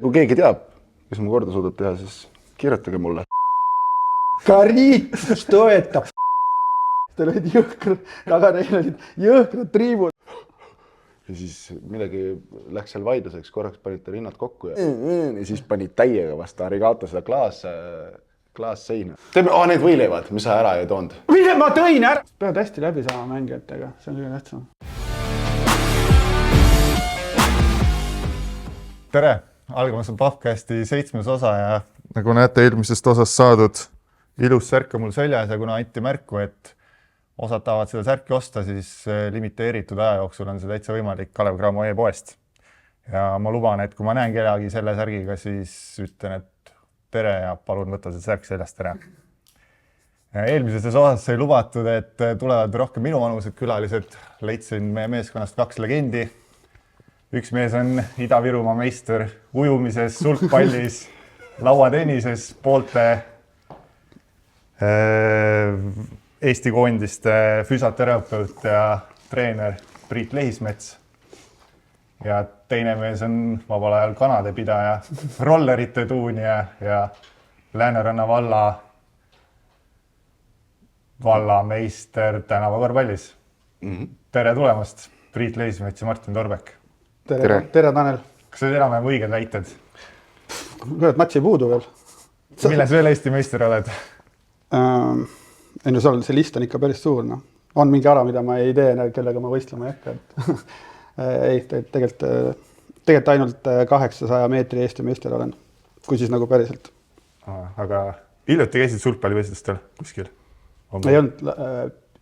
Kui keegi teab, kes mu korda suudab teha, siis kirjutage mulle. Kariitus toetab. Teil olid jõhkrad, taga neil olid jõhkrad triibud. Ja siis midagi läks seal vaidluseks, korraks panid ta rinnad kokku ja siis panid täiega vastu Arigato seda klaas seina. Teeme, need võileivad, mis sa ära ei toonud. Mille ma tõin ära? Pead hästi läbi saama mängijatega, see on kõige tähtsam. Tere! Algamas on Pahvcasti 7. osa ja nagu näete eelmisest osast saadud ilus särk on mul seljas ja kuna anti märku, et osad tahavad seda särki osta, siis limiteeritud aja jooksul on see täitsa võimalik Kalev Cramo e-poest. Ja ma luban, et kui ma näen kellegi selle särgiga, siis ütlen, et tere ja palun võtta see särk seljast ära. Eelmises osas sai lubatud, et tulevad rohkem minu vanused külalised. Leidsin meie meeskonnast 2 legendi. Üks mees on Ida-Virumaa meister ujumises, sulgpallis, lauatennises, poolte Eesti koondiste füsioterapeut ja treener Priit Lehismets. Ja teine mees on vabal ajal kanade pidaja, rollerite tuunija ja Lääneranna valla meister tänavakorvpallis. Tere tulemast, Priit Lehismets ja Martin Torbek. Tere, Tanel. Kas see enam-vähem õiged väited? Kuule, matši puudu veel. Milles veel Eesti meister oled? See list on ikka päris suur. No. On mingi ara, mida ma ei tee, kellega ma võistlema ei hakka. Ei, tegelikult ainult 800 meetri Eesti meister olen, kui siis nagu päriselt. Aga hiljuti käisid sulgpallivõistlustel kuskil? Ei olnud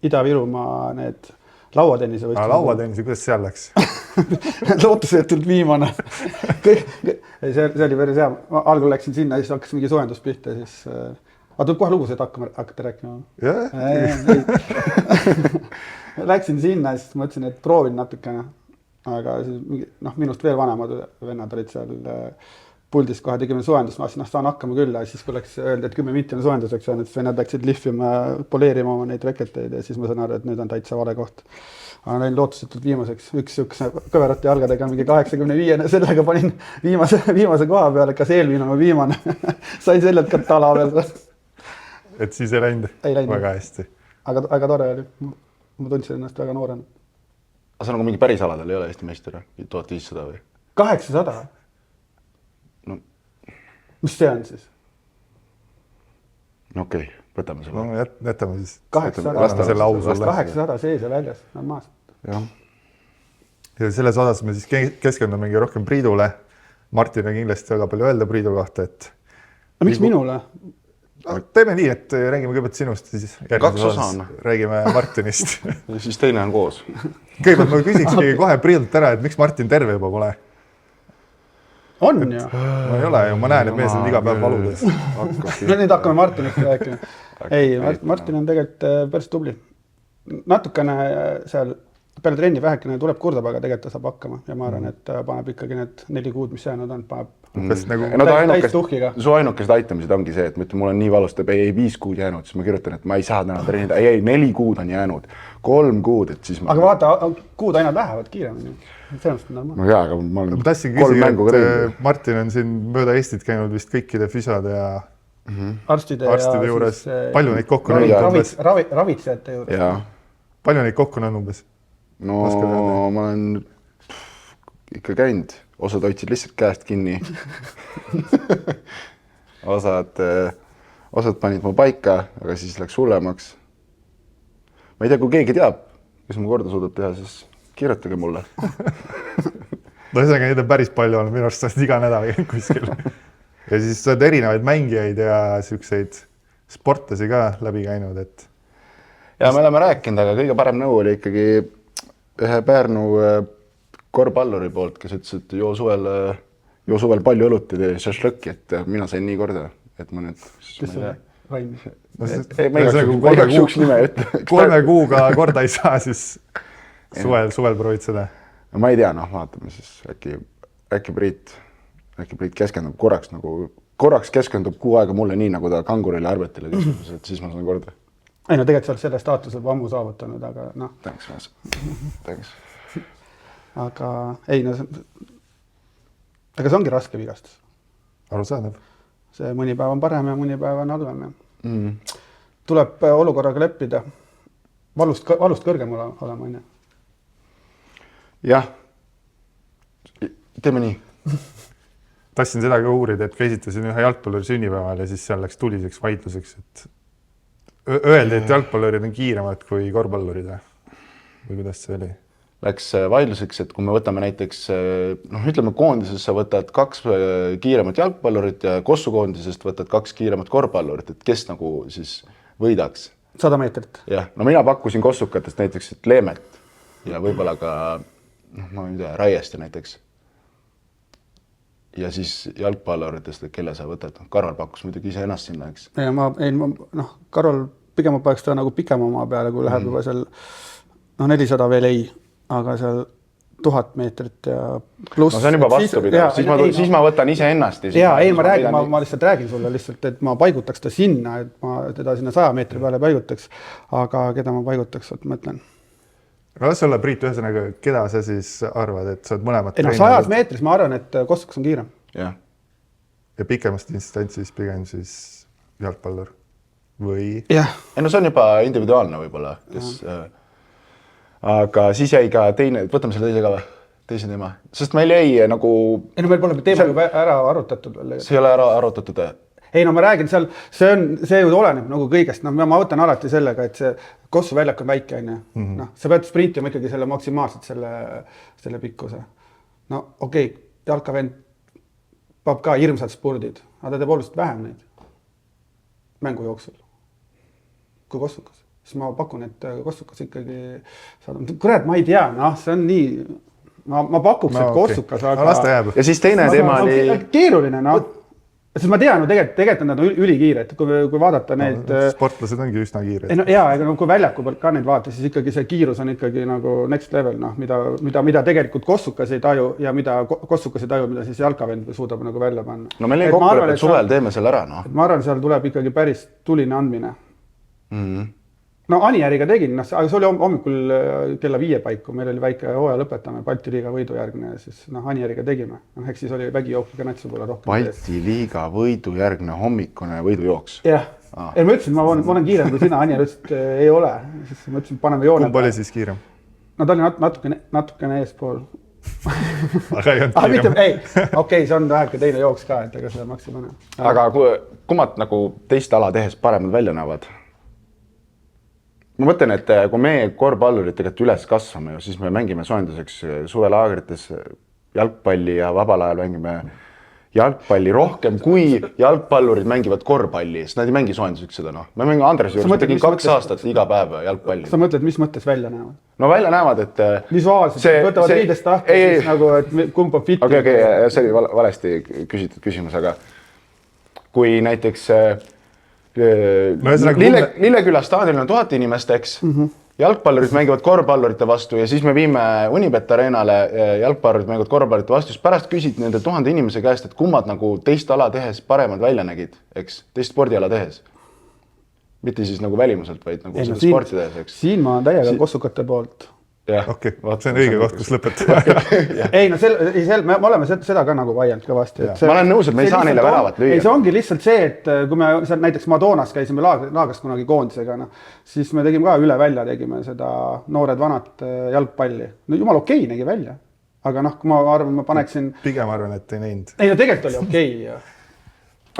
Ida-Virumaa need lauatennise võistlused. Lauatennise, kuidas seal läks? Lootusetult viimane. See oli päris hea. Ma algul läksin sinna ja siis hakkas mingi soojendus pihta. Aga tuleb kohe lugusid hakata rääkima. Läksin sinna ja siis mõtlesin, et proovin natukene. Aga siis, minust veel vanemad vennad olid seal puldis kohe tegime soojendust. Ma saan hakkama küll ja siis kui läks öelda, et 10 minti on soojenduseks on, et vennad läksid lihvima, poleerima oma neid reketeid ja siis ma saan aru, et nüüd on täitsa vale koht. Aga näin lootusetult viimaseks. Üks kõverati jalgadega mingi 85, sellega panin viimase koha peale, kas eelmine või viimane. Sain sellelt ka tala veel. Et siis ei läinud? Ei läinud. Väga hästi. Aga tore oli. Ma tundsin ennast väga noorena. Aga see nagu mingi päris aladel ei ole Eesti meister? 1500 või? 800? No. Mis see on siis? Okei, võtame selle. No jätame siis. 800 sees ja väljas. Normaalselt. Ja selles osas me siis keskendumegi rohkem Priidule. Martin on kindlasti väga palju öelda Priidu kohta, et... No miks minule? Teeme nii, et räägime kõigepealt sinust, siis Kaks osa on. Räägime Martinist. Ja siis teine on koos. Kõigepealt ma küsikski kohe Priidult ära, et miks Martin terve juba pole? On ju. Ma ei ole ju, ma näen, et mees on iga päev valudes. No nüüd hakkame Martinist rääkima. Ei, Martin on tegelikult päris tubli. Natukene seal peale trenni vähekene tuleb kurdab, aga tegelikult ta saab hakkama. Ja ma arvan, et paneb ikkagi need 4 kuud, mis jäänud on, paneb täis tuhkiga. Su ainukesed aitamised ongi see, et mul on nii valust, et ei 5 kuud jäänud, siis ma kirjutan, et ma ei saa täna treenida. Ei, 4 kuud on jäänud, 3 kuud, et siis ma... Aga vaata, kuud ainult lähevad kiiremini. Sellest on normaal. No jaa, aga ma olen 3 mängu ka teinud. Martin on siin mööda Eestit käinud vist kõikide füsiode ja arstide juures. Palju neid kokku on umbes? Ravitsejate juures. Palju neid kokku on umbes? No ma olen ikka käinud. Osad hoidsid lihtsalt käest kinni. Osad panid mu paika, aga siis läks hullemaks. Ma ei tea, kui keegi teab, kes mu korda suudab teha, siis kirjutage mulle. No ühesõnaga, neid on päris palju olnud, minu arust saad iga nädal kuskil. Ja siis saad erinevaid mängijaid ja selliseid sportlasi ka läbi käinud. Ja me oleme rääkinud, aga kõige parem nõu oli ikkagi ühe Pärnu korvpalluri poolt, kes ütles, et joo suvel palju õlut ja tee šašlõkki, et mina sain nii korda, et ma nüüd... Kes see Rain? Ma igaks juhuks nime ütle. 3 kuuga korda ei saa, siis suvel proovid seda. Ma ei tea, vaatame siis. Äkki Priit keskendub korraks keskendub kuu aega mulle nii, nagu ta kangurile arvetile keskendus, et siis ma saan korda. Ei, no tegelikult sa oled selle staatuse ammu saavutanud, aga noh. Thanks. Aga ei, no aga see ongi raske vigastus. arusaadav. see mõni päev on parem ja mõni päev on halvem ja tuleb olukorraga leppida. Valust kõrgem olema, on ju. jah, teeme nii. Tahtsin seda ka uurida, et käisite siin ühe jalgpalluri sünnipäeval ja siis seal läks tuliseks vaidluseks, et öeldi, et jalgpallurid on kiiremad kui korvpallurid või kuidas see oli? Läks vaidluseks, et kui me võtame näiteks, ütleme koondises sa võtad 2 kiiremat jalgpallurit ja Kossu koondisest võtad 2 kiiremat korvpallurit, et kes nagu siis võidaks? 100 meetrit. Jah, no mina pakkusin kossukatest näiteks, et Leemet ja võib-olla ka, ma ei tea, Raieste näiteks. Ja siis jalgpalluritest, et kelle sa võtad. Karol pakkus muidugi ise ennast sinna, eks. Ja Karol pigem paneks ta nagu pikema maa peale, kui läheb juba seal 400 veel ei. Aga seal 1000 meetrit ja pluss. No see on juba vastupidav, siis ma võtan ise ennast. Ma lihtsalt räägin sulle lihtsalt, et ma paigutaks ta sinna, et ma teda sinna 100 meetri peale paigutaks. Aga keda ma paigutaks, et mõtlen. Kas sulle, Priit, ühesõnaga, keda sa siis arvad, et sa oled mõlemad 100 meetris ma arvan, et Kossukas on kiirem. Ja pikemast instantsis pigem siis jalgpallur või? Jah. No see on juba individuaalne võib-olla, kes... Aga siis jäi ka teine, võtame selle teise ka või? Teise teema. Sest meil jäi nagu... meil pole teema juba ära arutatud veel. See ei ole ära arutatud. Ei, no ma räägin seal, see ju oleneb nagu kõigest. No, ma võtan alati sellega, et see Kossu väljak on väike. Sa pead sprintima ikkagi selle maksimaalselt selle pikkuse. No okei, jalkavend peab ka hirmsad spurdid, aga ta teeb oluliselt vähem neid mängu jooksul kui Kossukas. Siis ma pakun, et Kossukas ikkagi saadab. Kurat, ma ei tea, see on nii... Ma pakuks, et Kossukas, aga... Ja siis teine teema oli... Keeruline, Sest ma tean, tegelikult on nad ülikiired, kui vaadata neid... Sportlased ongi üsna kiired. Kui väljaku pealt ka neid vaadata, siis ikkagi see kiirus on ikkagi nagu next level, mida tegelikult Kossukas ei taju ja mida Kossukas ei taju, mida siis jalkavend suudab nagu välja panna. No meil ei kokku, et suvel teeme selle ära, Ma arvan, seal tuleb ikkagi päris tuline andmine. No Anijäriga tegin, aga see oli hommikul kella 5 paiku, meil oli väike hooaja lõpetame, Balti liiga võidujärgne ja siis Anijäriga tegime. Eks siis oli vägijook ka natsu pole rohkem. Balti liiga võidujärgne hommikune võidujooks. Jah, ma ütlesin, ma olen kiirem kui sina, Anijär ütles, et ei ole. Siis ma ütlesin, paneme joone. Kumb oli siis kiirem? No ta oli natukene eespool. Aga ei olnud kiirem. Okei, see on väheke teine jooks ka, et ega seda maksi pane. Aga kummad nagu teist ala tehes paremad välja näevad? Ma mõtlen, et kui me korvpallurid tegelikult üles kasvame, siis me mängime soojenduseks suvelaagrites jalgpalli ja vabal ajal mängime jalgpalli rohkem, kui jalgpallurid mängivad korvpalli, sest nad ei mängi soojenduseks seda. Me mängime Andres juures, ma tegin 2 aastat iga päev jalgpalli. Sa mõtled, mis mõttes välja näevad? No välja näevad, et... Visuaalselt, võtavad riidest tahta, siis nagu, et kumb on fit. Okei, see oli valesti küsitud küsimus, aga kui näiteks... Lilleküla staadionil on 1000 inimest, eks. Jalgpallurid mängivad korvpallurite vastu ja siis me viime Unibet Arenale jalgpallurid mängivad korvpallurite vastu. Siis pärast küsid nende 1000 inimese käest, et kummad nagu teist ala tehes paremad välja nägid, eks? Teist spordiala tehes. Mitte siis nagu välimuselt, vaid nagu seda sporti tehes, eks? Siin ma olen täiega kossukate poolt. Okei, see on õige koht, kus lõpetada. Ei, no me oleme seda ka nagu vaielnud kõvasti. Ma olen nõus, et me ei saa neile väravat lüüa. Ei, see ongi lihtsalt see, et kui me näiteks Madoonas käisime laagast kunagi koondisega, siis me tegime ka üle välja, tegime seda noored vanad jalgpalli. No jumal okei nägi välja. Aga kui ma arvan, ma paneksin... Pigem arvan, et ei näinud. Ei, no tegelikult oli okei.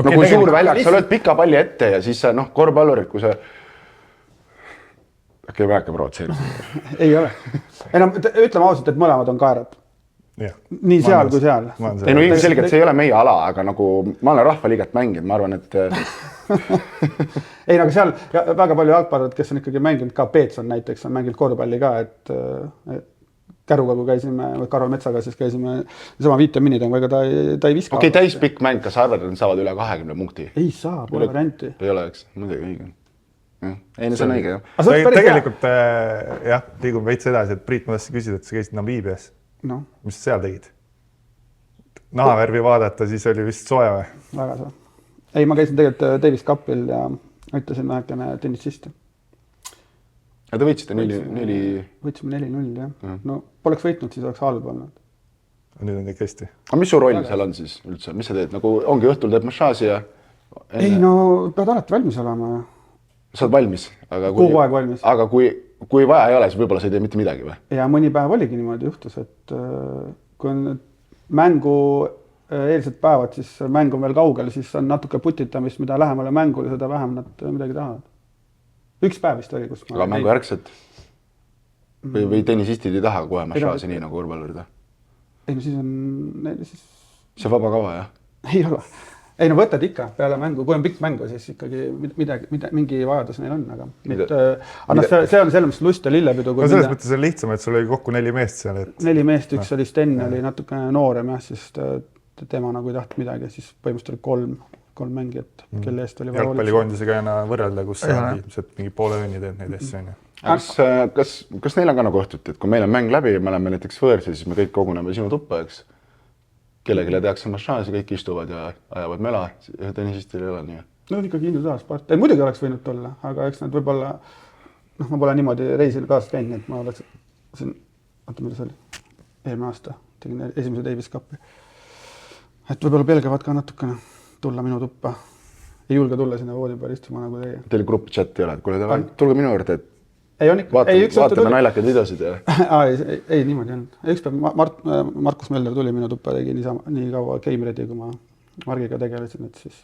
No kui suur väljak, sa lööd pika palli ette ja siis korvpallurid, kui see... Äkki ei väheke provotseerida? Ei ole. Ütleme ausalt, et mõlemad on kaerad. Nii seal kui seal. Ei, no ilmselgelt see ei ole meie ala, aga nagu ma olen rahvaliigat mänginud, ma arvan, et... Ei, aga seal väga palju jalgpallurid, kes on ikkagi mänginud ka Peetson näiteks, on mänginud korvpalli ka, et Käruga, kui käisime, või Karol Metsaga, siis käisime sama 5 minidega, ega ta ei viska. Okei, täispikk mäng, kas arvad, et nad saavad üle 20 punkti? Ei saa, pole varianti. Ei ole, eks? Muidugi õige. Ei, see on õige, jah. Tegelikult, jah, liigume veits edasi, et Priit, ma tahtsin küsida, et sa käisid Namiibias. Mis sa seal tegid? Nahavärvi vaadata, siis oli vist soe või? Väga soe. Ei, ma käisin tegelikult Davis Cupil ja ütlesin vähekene tennisisti. Ja te võitsite 4... Võitsime 4-0, jah. No poleks võitnud, siis oleks halb olnud. nüüd on kõik hästi. aga mis su roll seal on siis üldse, mis sa teed, nagu ongi õhtul teed massaaži ja ei no pead alati valmis olema. sa oled valmis, aga kogu aeg valmis. Aga kui vaja ei ole, siis võib-olla sa ei tee mitte midagi või? Ja mõni päev oligi niimoodi juhtus, et kui on mängu eelsed päevad, siis mäng on veel kaugel, siis on natuke putitamist, mida lähemale mängule, seda vähem nad midagi tahavad. Üks päev vist oli, kus aga mängu järgselt? Või tennisistid ei taha kohe massaaži nii nagu korvpallurid? Ei no siis on neil siis... See vaba kava, jah? Ei ole. Ei no võtad ikka peale mängu, kui on pikk mängu, siis ikkagi mingi vajadus neil on, aga see on selles mõttes lust ja lillepidu. No selles mõttes on lihtsam, et sul oli kokku 4 meest seal. 4 meest, üks oli Sten, oli natuke noorem, jah, siis tema nagu ei tahtnud midagi, siis põhimõtteliselt oli 3 mängijat, kelle eest oli jalgpallikoondisega enna võrrelda, kus sa ilmselt mingi poole õnni teed neid asju. Kas neil on ka nagu õhtuti, et kui meil on mäng läbi ja me oleme näiteks võõrsi, siis me kõik koguneme sinu tuppa, eks? Kellelegi tehakse massaaži, kõik istuvad ja ajavad mela, tennisistil ei ole nii. No ikkagi individuaalsport. Ei, muidugi oleks võinud tulla, aga eks nad võib-olla, ma pole niimoodi reisil kaasas käinud, et ma oleks siin, mida see oli, eelmine aasta tegin esimese Davis Cupi. Et võib-olla pelgavad ka natukene tulla minu tuppa. Ei julge tulla sinna voodi peal istuma nagu teie. Teil grupp chat ei ole, et kuule, tulge minu juurde, et ei on ikka. Vaatame naljakaid videosid ja... ei, niimoodi on. Üks päev Markus Meller tuli minu tuppa, tegi nii kaua Game Ready, kui ma Margiga tegelesin, et siis...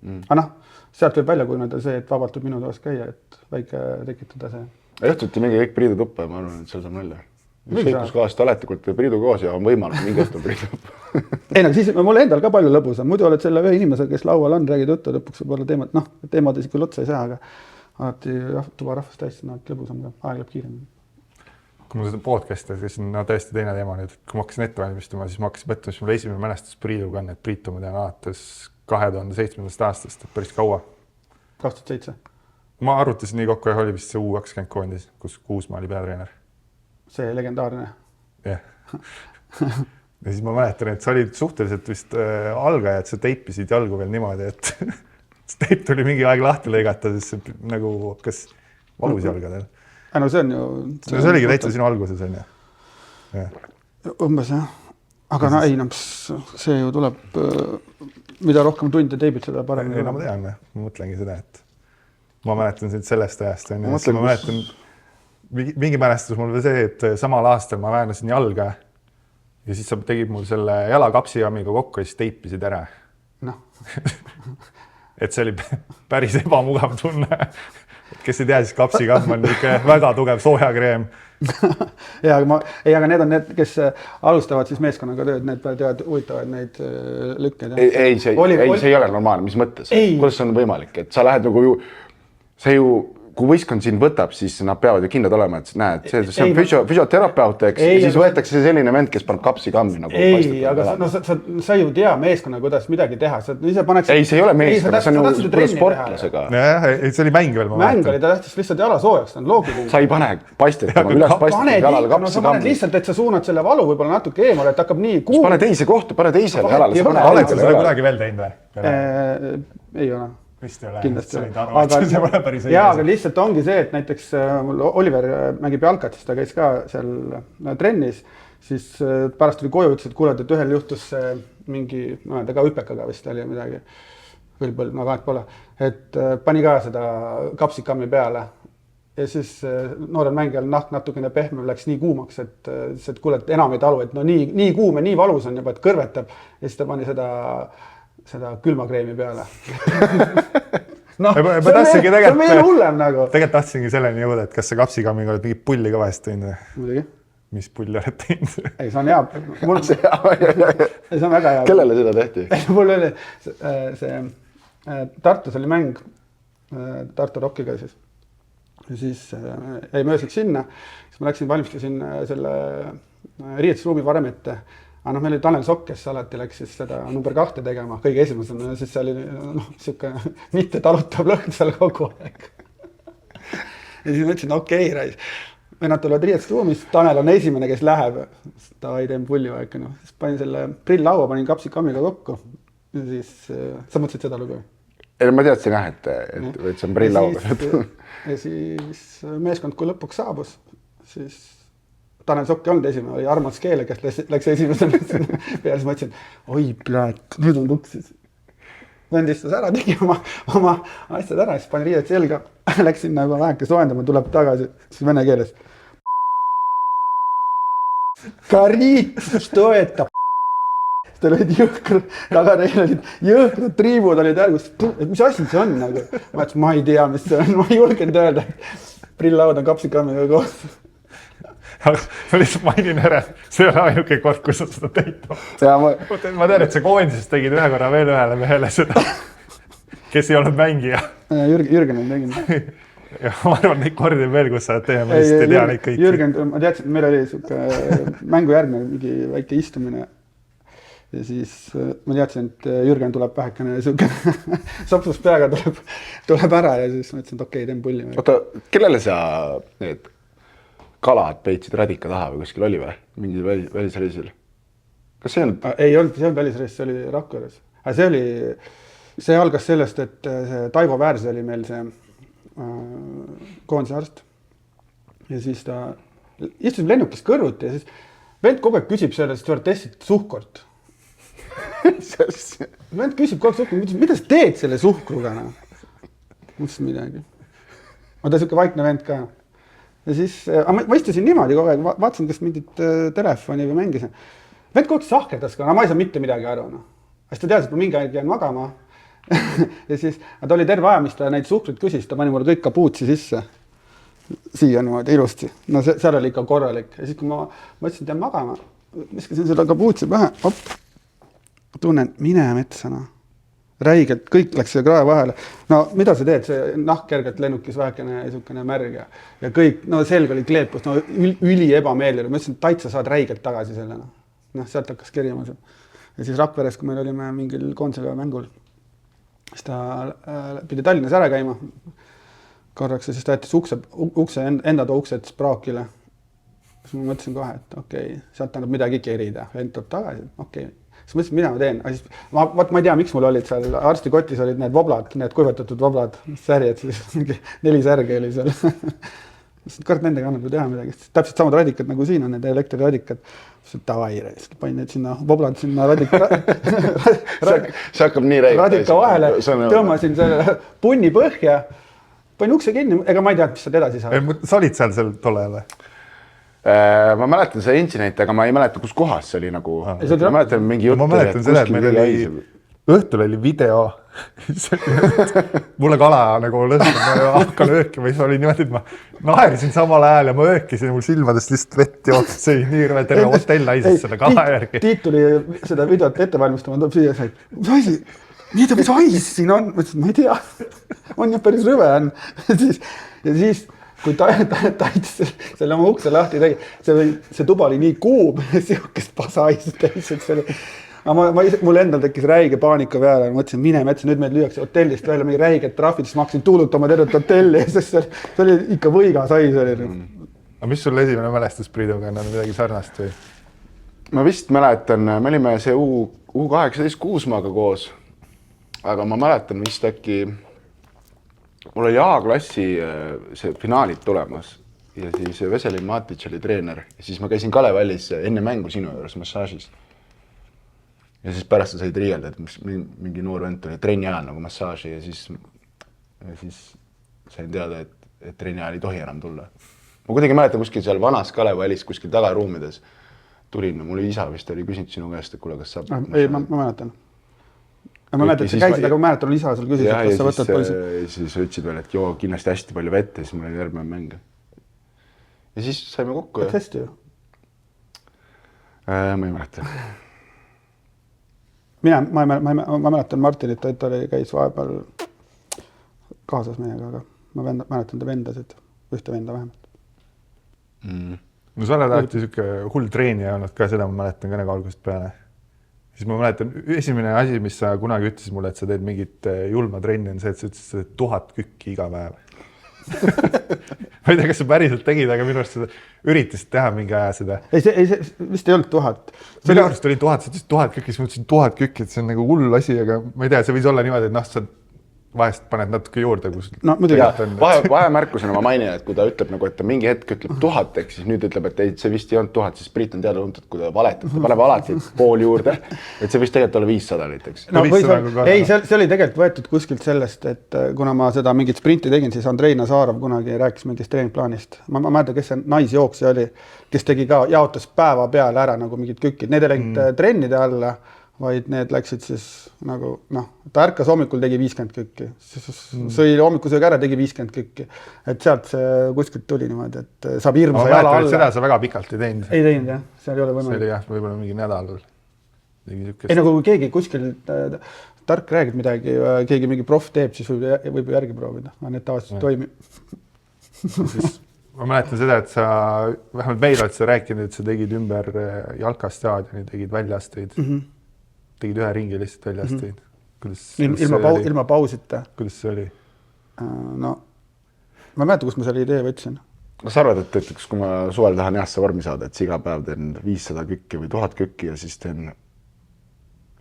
Aga noh, sealt võib välja kujuneda see, et vabalt võib minu toas käia, et väike tekitada see. Õhtuti mingi kõik Priidu tuppa ja ma arvan, et seal saab nalja. Sõikuskaast olete, kui Priidu koos ja on võimalik mingi õhtul Priidu tuppa. Ei, no siis mulle endal ka palju lõbusam. Muidu oled selle ühe inimesega, kes laual on, räägid juttu, lõpuks võib-olla teemad küll otsa ei saa, aga alati tuba rahvast täis on alati lõbusam ka, aeg läheb kiiremini. Kui ma seda podcast'i, siis on tõesti teine teema nüüd. Kui ma hakkasin ette valmistama, siis ma hakkasin mõtlema, mis mul esimene mälestus Priiduga on, et Priitu ma tean alates 2007. aastast, et päris kaua. 2007? Ma arvutasin nii kokku ja oli vist see U20 koondis, kus Kuusmaa oli peatreener. See legendaarne. Jah. Ja siis ma mäletan, et sa olid suhteliselt vist algajad, sa teipisid jalgu veel niimoodi, et teip tuli mingi aeg lahti lõigata, siis nagu hakkas valus jalgadel. No see on ju... See oligi täitsa sinu alguses, on ju? Umbes, jah. Aga no ei, see ju tuleb, mida rohkem tunde teibid, seda parem. Ei, no ma tean, ma mõtlengi seda, et ma mäletan sind sellest ajast. Ma mäletan, mingi mälestus mul veel see, et samal aastal ma väänasin jalga ja siis sa tegid mul selle jalakapsikammiga kokku ja siis teipisid ära. Noh. Et see oli päris ebamugav tunne. Kes ei tea, siis kapsikamm on väga tugev soojakreem. Ja, aga need on need, kes alustavad siis meeskonnaga tööd, need teevad huvitavad neid lükkeid. Ei, see ei ole normaalne, mis mõttes? Kuidas see on võimalik? Et sa lähed nagu ju, see ju, kui võistkond siin võtab, siis nad peavad ju kindlad olema, et näed, see on füsioterapeut, eks, ja siis võetakse selline vend, kes paneb kapsikammi nagu ei, aga sa ju tea meeskonna, kuidas midagi teha. Ei, see ei ole meeskonna, see on ju sportlasega. See oli mäng veel. Mäng oli, ta tähtis lihtsalt jala soojaks, ta on loogiline. Sa ei pane paistetama, üles paistetama jalale kapsikammi. Sa paned lihtsalt, et sa suunad selle valu võib-olla natuke eemale, et hakkab nii kuul. Pane teise kohta, pane teisele jalale. Oled sa seda kunagi veel teinud või? Ei ole. Vist ei ole. Kindlasti ole. Jaa, aga lihtsalt ongi see, et näiteks Oliver mängib jalkat, siis ta käis ka seal trennis, siis pärast tuli koju, ütles, et kuuled, et ühel juhtus mingi, ta ka hüpekaga vist oli midagi, hõlpõlv, no kaart pole, et pani ka seda kapsikammi peale ja siis noorel mängijal nahk natukene pehmem läks nii kuumaks, et kuuled, et enam ei talu, et no nii kuum ja nii valus on juba, et kõrvetab ja siis ta pani seda külmakreemi peale. No, see on veel hullem nagu. Tegelikult tahtsingi selleni jõuda, et kas sa kapsikammiga oled mingi pulli ka vahest teinud? Muidugi. Mis pulli oled teinud? Ei, see on hea. See on väga hea. Kellele seda tehti? Mul oli see Tartus oli mäng Tartu Rockiga siis. Ja siis jäime ööseks sinna. Siis ma valmistasin selle riietusruumi varem ette. Aga meil oli Tanel Sokk, kes alati läks siis seda number 2 tegema, kõige esimesena, siis see oli siuke mitte talutav lõhn seal kogu aeg. Ja siis mõtlesin, okei, Rais. Või nad tulevad riietusruumist, Tanel on esimene, kes läheb. Ta ei teem pulli vaika. Siis panin selle prill-laua, panin kapsikammiga kokku. Ja siis, sa mõtlesid seda lugu? Ei, ma teadsin jah, et see on prill-lauga. Ja siis meeskond, kui lõpuks saabus, siis Tanel Sokk ei olnud esimene, oli Armas Keele, kes läks esimesena peale, siis ma ütlesin, oi pläät, nüüd on tuksis. Vend istus ära, tegi oma asjad ära, siis pani riidet selga, läks sinna juba väheke soojendama, tuleb tagasi, siis vene keeles. Karit, что это? Tal olid taga neil olid jõhkrad triibud olid järgus, mis asi see on nagu? Ma ütlesin, ma ei tea, mis see on, ma ei julgenud öelda. Prill-laud on kapsikammiga koos. Ma lihtsalt mainin ära, see on ainuke kord, kus sa seda teid. Ma tean, et sa koondises tegid ühe korra veel ühele mehele seda, kes ei olnud mängija. Jürgen on tegin. Ja ma arvan, neid kordi veel, kus sa teed, ma lihtsalt ei tea neid kõiki. Jürgen, ma teadsin, et meil oli mängujärgne mingi väike istumine. Ja siis ma teadsin, et Jürgen tuleb vähekene sopsus peaga tuleb ära ja siis ma ütlesin, et okei, teen pulli. Oota, kellele sa need kalad peitsid radika taha või kuskil oli või? Mingi välisreisil? Kas see on? Ei olnud välisreis, see oli Rakveres. See algas sellest, et see Taivo Väärse oli meil see koondise arst. Ja siis ta istusime lennukis kõrvuti ja siis vend kogu aeg küsib sellest stjuardessilt suhkort. Vend küsib kogu aeg suhkort, mida sa teed selle suhkruga? Mõtlesin midagi. Ma ta siuke vaikne vend ka. Ja siis ma istusin niimoodi kogu aeg, vaatasin, kas mingit telefoni või mängisin. Vend kogu aeg sahkerdas ka, ma ei saa mitte midagi aru. Siis ta teadis, et ma mingi aeg jään magama. Ja siis ta oli terve aja, mis ta neid suhkrit küsis, ta pani mulle kõik kapuutsi sisse. Siia niimoodi ilusti. No seal oli ikka korralik. Ja siis kui ma mõtlesin, et jään magama, viskasin seda kapuutsi pähe, tunnen, mine metsana. Räigelt, kõik läks selle krae vahele. No mida sa teed? See nahk kergelt lennukis vähekene märg ja kõik, no selg oli kleepus, no üli ebameeldiv. Ma ütlesin, et taitsa saad räigelt tagasi sellena. Noh, sealt hakkas kerjama see. Ja siis Rakveres, kui meil olime mingil koondisega mängul, siis ta pidi Tallinnas ära käima korraks ja siis ta jättis enda too uksed spraakile. Siis ma mõtlesin kohe, et okei, sealt annab midagi kerida. Vend tuleb tagasi, okei. Siis mõtlesin, mida ma teen. Ma ei tea, miks mul olid seal arstikotis olid need voblad, need kuivatatud voblad, särjed, siis 4 särge oli seal. Kart nendega annab ju teha midagi. Täpselt samad radikad nagu siin on, need elektriradikad. Tavai, panin need sinna voblad sinna see hakkab nii räigelt. Radika vahele, tõmmasin selle punni põhja, panin ukse kinni, ega ma ei tea, mis sealt edasi saab. Sa olid seal tole või? Ma mäletan see intsident, aga ma ei mäleta, kus kohas see oli nagu. Ma mäletan mingi jutt. Ma mäletan seda, et meil oli õhtul oli video. Mulle kala nagu lõstab, ma hakkan öökima, siis oli niimoodi, et ma naerisin samal ajal ja ma öökisin, mul silmadest lihtsalt vett jooksis, see oli nii rõve, terve hotell laises selle kala järgi. Tiit tuli seda videot ette valmistama, tuleb siia ja sai, mis asi, mis hais siin on? Ma ütlesin, ma ei tea, on ju päris rõve on. Ja siis kui Tait selle oma ukse lahti tegi, see tuba oli nii kuum, sihukest pasahis täised selle. Mul endal tekkis räige paanika peale, mõtlesin, mine metsa, nüüd meid lüüakse hotellist välja mingi räiget trahvid, siis ma hakkasin tuulutama tervet hotelli, sest see oli ikka võigas hais. Aga mis sul esimene mälestus Priiduga on midagi sarnast või? Ma vist mäletan, me olime see U18 Kuusmaaga koos, aga ma mäletan vist äkki, mul oli A-klassi see finaalid tulemas ja siis Veselin Matic oli treener ja siis ma käisin Kalevallis enne mängu sinu juures massaažis. Ja siis pärast sa said riielda, et mingi noor vend tuli trenni ajal nagu massaaži ja siis sain teada, et trenni ajal ei tohi enam tulla. Ma kuidagi mäletan kuskil seal vanas Kalevallis, kuskil tagaruumides tulin, mul isa vist oli küsinud sinu käest, et kuule, kas saab... Ei, ma mäletan. Ma mäletan, et sa käisid, aga ma mäletan, oli isa sul küsis, et kas sa võtad poisi. Ja siis ütlesid veel, et joo, kindlasti hästi palju vette, siis mul oli järgmine mäng. Ja siis saime kokku. Läks hästi ju? Ma ei mäleta. Ma mäletan Martinit, et ta käis vahepeal kaasas meiega, aga ma mäletan ta vendasid, ühte venda vähemalt. No sa oled alati siuke hull treenija olnud ka, seda ma mäletan ka nagu algusest peale. Siis ma mäletan, esimene asi, mis sa kunagi ütlesid mulle, et sa teed mingit julma trenni, on see, et sa ütlesid 1000 kükki iga päev. Ma ei tea, kas sa päriselt tegid, aga minu arust sa üritasid teha mingi aja seda. Ei, see vist ei olnud 1000. Minu arust oli 1000, sa ütlesid 1000 kükki, siis ma ütlesin 1000 kükki, et see on nagu hull asi, aga ma ei tea, see võis olla niimoodi, et sa vahest paned natuke juurde, kus no muidugi. Vahemärkusena ma mainin, et kui ta ütleb nagu, et ta mingi hetk ütleb 1000, eks siis nüüd ütleb, et ei, see vist ei olnud 1000, siis Priit on teada tuntud, kui ta valetab, ta paneb alati pool juurde, et see vist tegelikult ole 500 näiteks. No, ei, see oli tegelikult võetud kuskilt sellest, et kuna ma seda mingit sprinti tegin, siis Andrei Nazarov kunagi rääkis mingist treeningplaanist. Ma mäletan, kes see naisjooksja oli, kes tegi ka, jaotas päeva peale ära nagu mingid kükid. Need ei läinud trennide alla, vaid need läksid siis nagu, ta ärkas hommikul tegi 50 kükki, sõi hommikusööga ära, tegi 50 kükki. Et sealt see kuskilt tuli niimoodi, et saab hirmsa jala alla. Seda sa väga pikalt ei teinud. Ei teinud, jah. Seal ei ole võimalik. See oli jah, võib-olla mingi nädalal. Ei, nagu kui keegi kuskil tark räägib midagi, keegi mingi prof teeb, siis võib järgi proovida. Need tavaliselt toimib. Ma mäletan seda, et sa, vähemalt meil oled sa rääkinud, et sa tegid ümber jalkastaadioni, tegid väljaasteid. Tegid ühe ringi lihtsalt väljaasteid. Ilma pausita. Kuidas see oli? No, ma ei mäleta, kus ma selle idee võtsin. No sa arvad, et ütleks, kui ma suvel tahan heasse vormi saada, et iga päev teen 500 kükki või 1000 kükki ja siis teen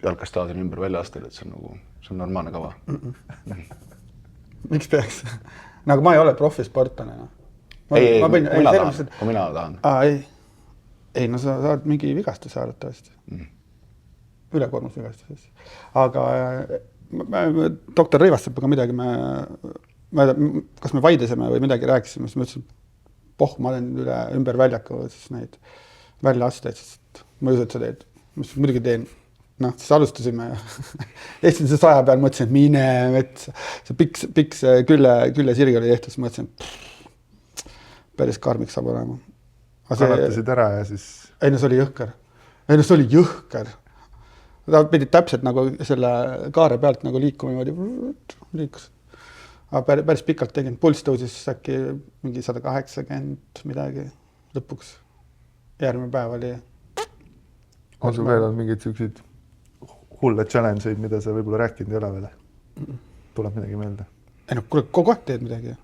jalkastaadioni ümber väljaasteid, et see on normaalne kava. Miks peaks? Nagu ma ei ole profisportlane. Ei, kui mina tahan. Ei, no sa saad mingi vigastuse arvatavasti. Ülekoormusvigastus. Aga doktor Rõivastepaga midagi kas me vaidesime või midagi rääkisime, siis ma ütlesin, ma olen ümber väljaku siis neid väljaasteid, sest ma ei usu, et sa teed. Ma muidugi teen. Siis alustasime ja esimese 100 peal mõtlesin, et mine metsa. See pikk külle sirgi oli tehtud, siis mõtlesin, päris karmiks saab olema. Kannatasid ära ja siis... Ei, no see oli jõhker. Ta pidid täpselt nagu selle kaare pealt nagu liikuma liikus. Aga päris pikalt tegin. Puls tõusis äkki mingi 180 midagi lõpuks. Järgmine päev oli... On sul veel on mingid sellised hulle challenge'id, mida sa võib-olla rääkinud ei ole veel? Tuleb midagi meelde? Ei no, kogu aeg teed midagi.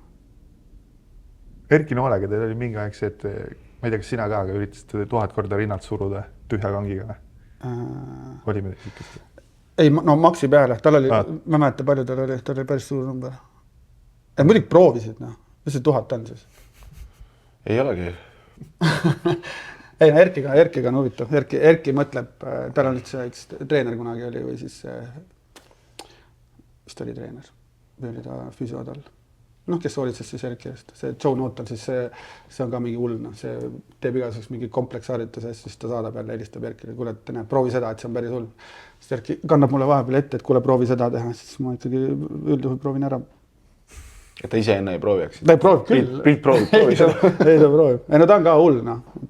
Erki Noolega teil oli mingi aeg see, et ma ei tea, kas sina ka, aga üritasid 1000 korda rinnalt suruda tühja kangiga. Oli midagi ikka? Ei, no maksi peale. Tal oli, ma mäleta palju, tal oli päris suur number. Ja muidugi proovisid, Mis see 1000 on siis? Ei olegi. Ei, no Erkiga on huvitav. Erki mõtleb, tal on üks treener kunagi oli või siis vist oli treener või oli ta füsio tal. Kes hoolitses siis Erki eest. See Joe Norton, siis see on ka mingi hull. See teeb igasugust mingi kompleksharjutuse, siis ta saadab jälle, helistab Erkile. Kuule, et proovi seda, et see on päris hull. Siis Erki kannab mulle vahepeal ette, et kuule, proovi seda teha. Siis ma ikkagi üldjuhul proovin ära. Et ta ise enne ei prooviks? Ta ei proovib küll. Priit proovib seda. Ei, ta proovib. Ei, no ta on ka hull.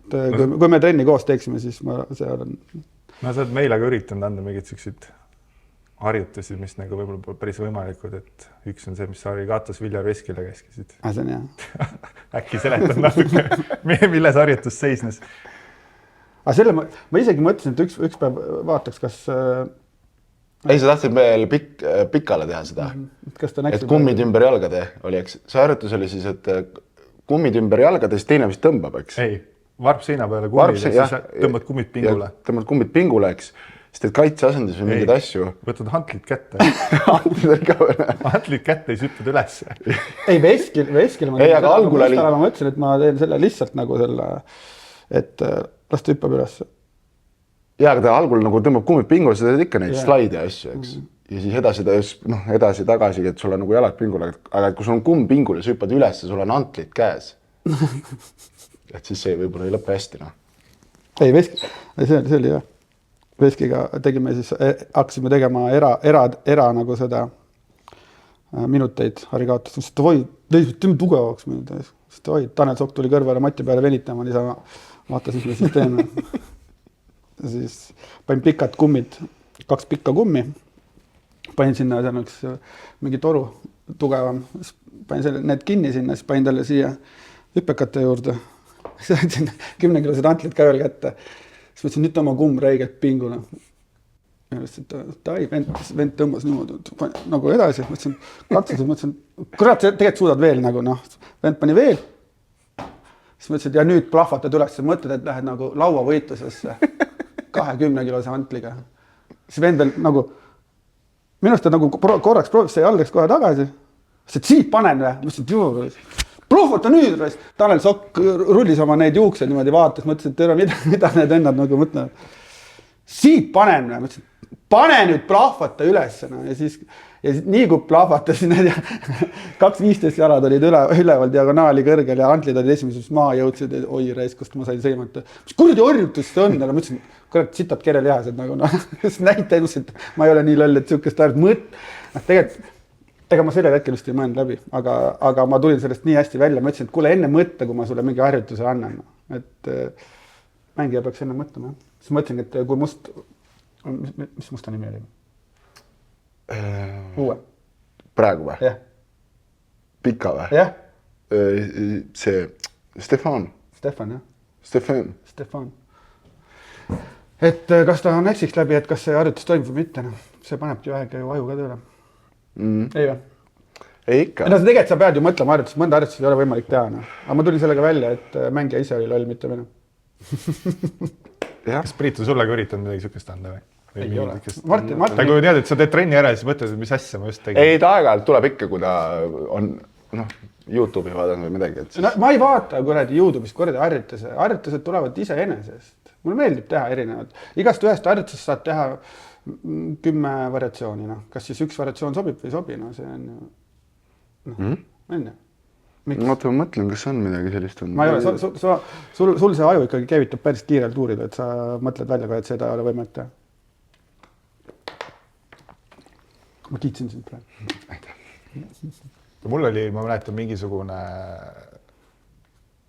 Kui me trenni koos teeksime, siis see on... No sa oled meile ka üritanud anda mingid sellised harjutusi, mis nagu võib-olla päris võimalikud, et üks on see, mis sa Katas Viljar Veskile käskisid. See on hea. Äkki seletad natuke, milles harjutus seisnes? Selle ma isegi mõtlesin, et üks päev vaataks, kas... Ei, sa tahtsid veel pikale teha seda. Et kummid ümber jalgade oli, eks. See harjutus oli siis, et kummid ümber jalgade, siis teine vist tõmbab, eks? Ei, varp seina peale kummid ja siis tõmbad kummid pingule. Tõmbad kummid pingule, eks. Sest et kaitseasendus või mingid asju. Võtad hantlid kätte. Hantlid kätte ei süttad üles. Ei, veskil ma ei, aga algul oli... Ma mõtlesin, et ma teen selle lihtsalt nagu selle, et las ta hüppab üles. Jaa, aga ta algul nagu tõmbab kummid pingule, sa teed ikka neid slaide asju, eks. Ja siis edasi tagasi, et sul on nagu jalad pingule. Aga kui sul on kumm pingul ja sa hüppad üles ja sul on hantlid käes. Et siis see võib-olla ei lõppe hästi. Ei, see oli jah. Veskiga tegime siis, hakkasime tegema era nagu seda minuteid harikaotus. Sest teeme tugevaks minna. Sest Tanel Sokk tuli kõrvale Mati peale venitama, niisama vaata, siis me siis teeme. Siis panin pikad kummid, 2 pikka kummi. Panin sinna üks mingi toru tugevam. Panin need kinni sinna, siis panin talle siia hüppekate juurde. Siis võtsin 10-kilosed antlid ka veel kätte. Siis mõtlesin, nüüd oma kumm räigelt pinguna. Ja vend tõmbas niimoodi, nagu edasi. Mõtlesin, kurat, tegelikult suudad veel nagu, vend pani veel. Siis mõtlesin, ja nüüd plahvatad üles, mõtled, et lähed nagu lauavõitlusesse 20-kilose antliga. Siis vend veel nagu minust ta nagu korraks proovis, see jalg läks kohe tagasi. See siit panen või? Ma ütlesin, et prohvuta nüüd. Tanel Sokk rullis oma neid juukseid niimoodi vaatas, mõtlesin, et tere, mida need vennad nagu mõtlevad. Siit panen või? Ma ütlesin, pane nüüd plahvata üles. No. Ja siis nii kui plahvatasin, 2.15 jalad olid üleval diagonaali kõrgel ja antlid olid esimeses maa jõudsid, oi reis, kust ma sain sõimata. Mis kuradi orjutus see on? Aga ma ütlesin, kurat, sitad kerelihased nagu noh, näite, et ma ei ole nii loll, et sihukest ajad tegelikult, ega ma sellel hetkel just ei mõelnud läbi, aga ma tulin sellest nii hästi välja, ma ütlesin, et kuule enne mõtle, kui ma sulle mingi harjutuse annan. Et mängija peaks enne mõtlema. Siis mõtlesin, et kui mis musta nimi oli? Uue. Praegu või? Jah. Pika või? Jah. See Stefan. Stefan, jah. Stefan. Et kas ta on eksiks läbi, et kas see harjutus toimub või mitte? No? See panebki vähegi aju ka tööle. Ei või? Ei ikka. No tegelikult sa pead ju mõtlema harjutus, mõnda harjutus ei ole võimalik teha. No. Aga ma tulin sellega välja, et mängija ise oli loll, mitte minu. Kas Priit on sulle ka üritanud midagi sihukest anda või? Ei ole. Martin. Nagu tead, et sa teed trenni ära ja siis mõtled, et mis asja ma just tegin. Ei, ta aeg-ajalt tuleb ikka, kui ta on YouTube'i vaadanud või midagi. Et siis... no, ma ei vaata kuradi YouTube'ist kuradi harjutuse. Harjutused tulevad iseenesest. Mulle meeldib teha erinevad. Igast ühest harjutusest saad teha 10 variatsiooni. No. Kas siis üks variatsioon sobib või ei sobi? No, see on ju... Oota, ma mõtlen, kas on midagi sellist on. Ma ei ole, sul see aju ikkagi keevitab päris kiirel tuuril, et sa mõtled välja ka, et seda ei ole võimalik teha. Ma kiitsin sind praegu. Mul oli, ma mäletan, mingisugune,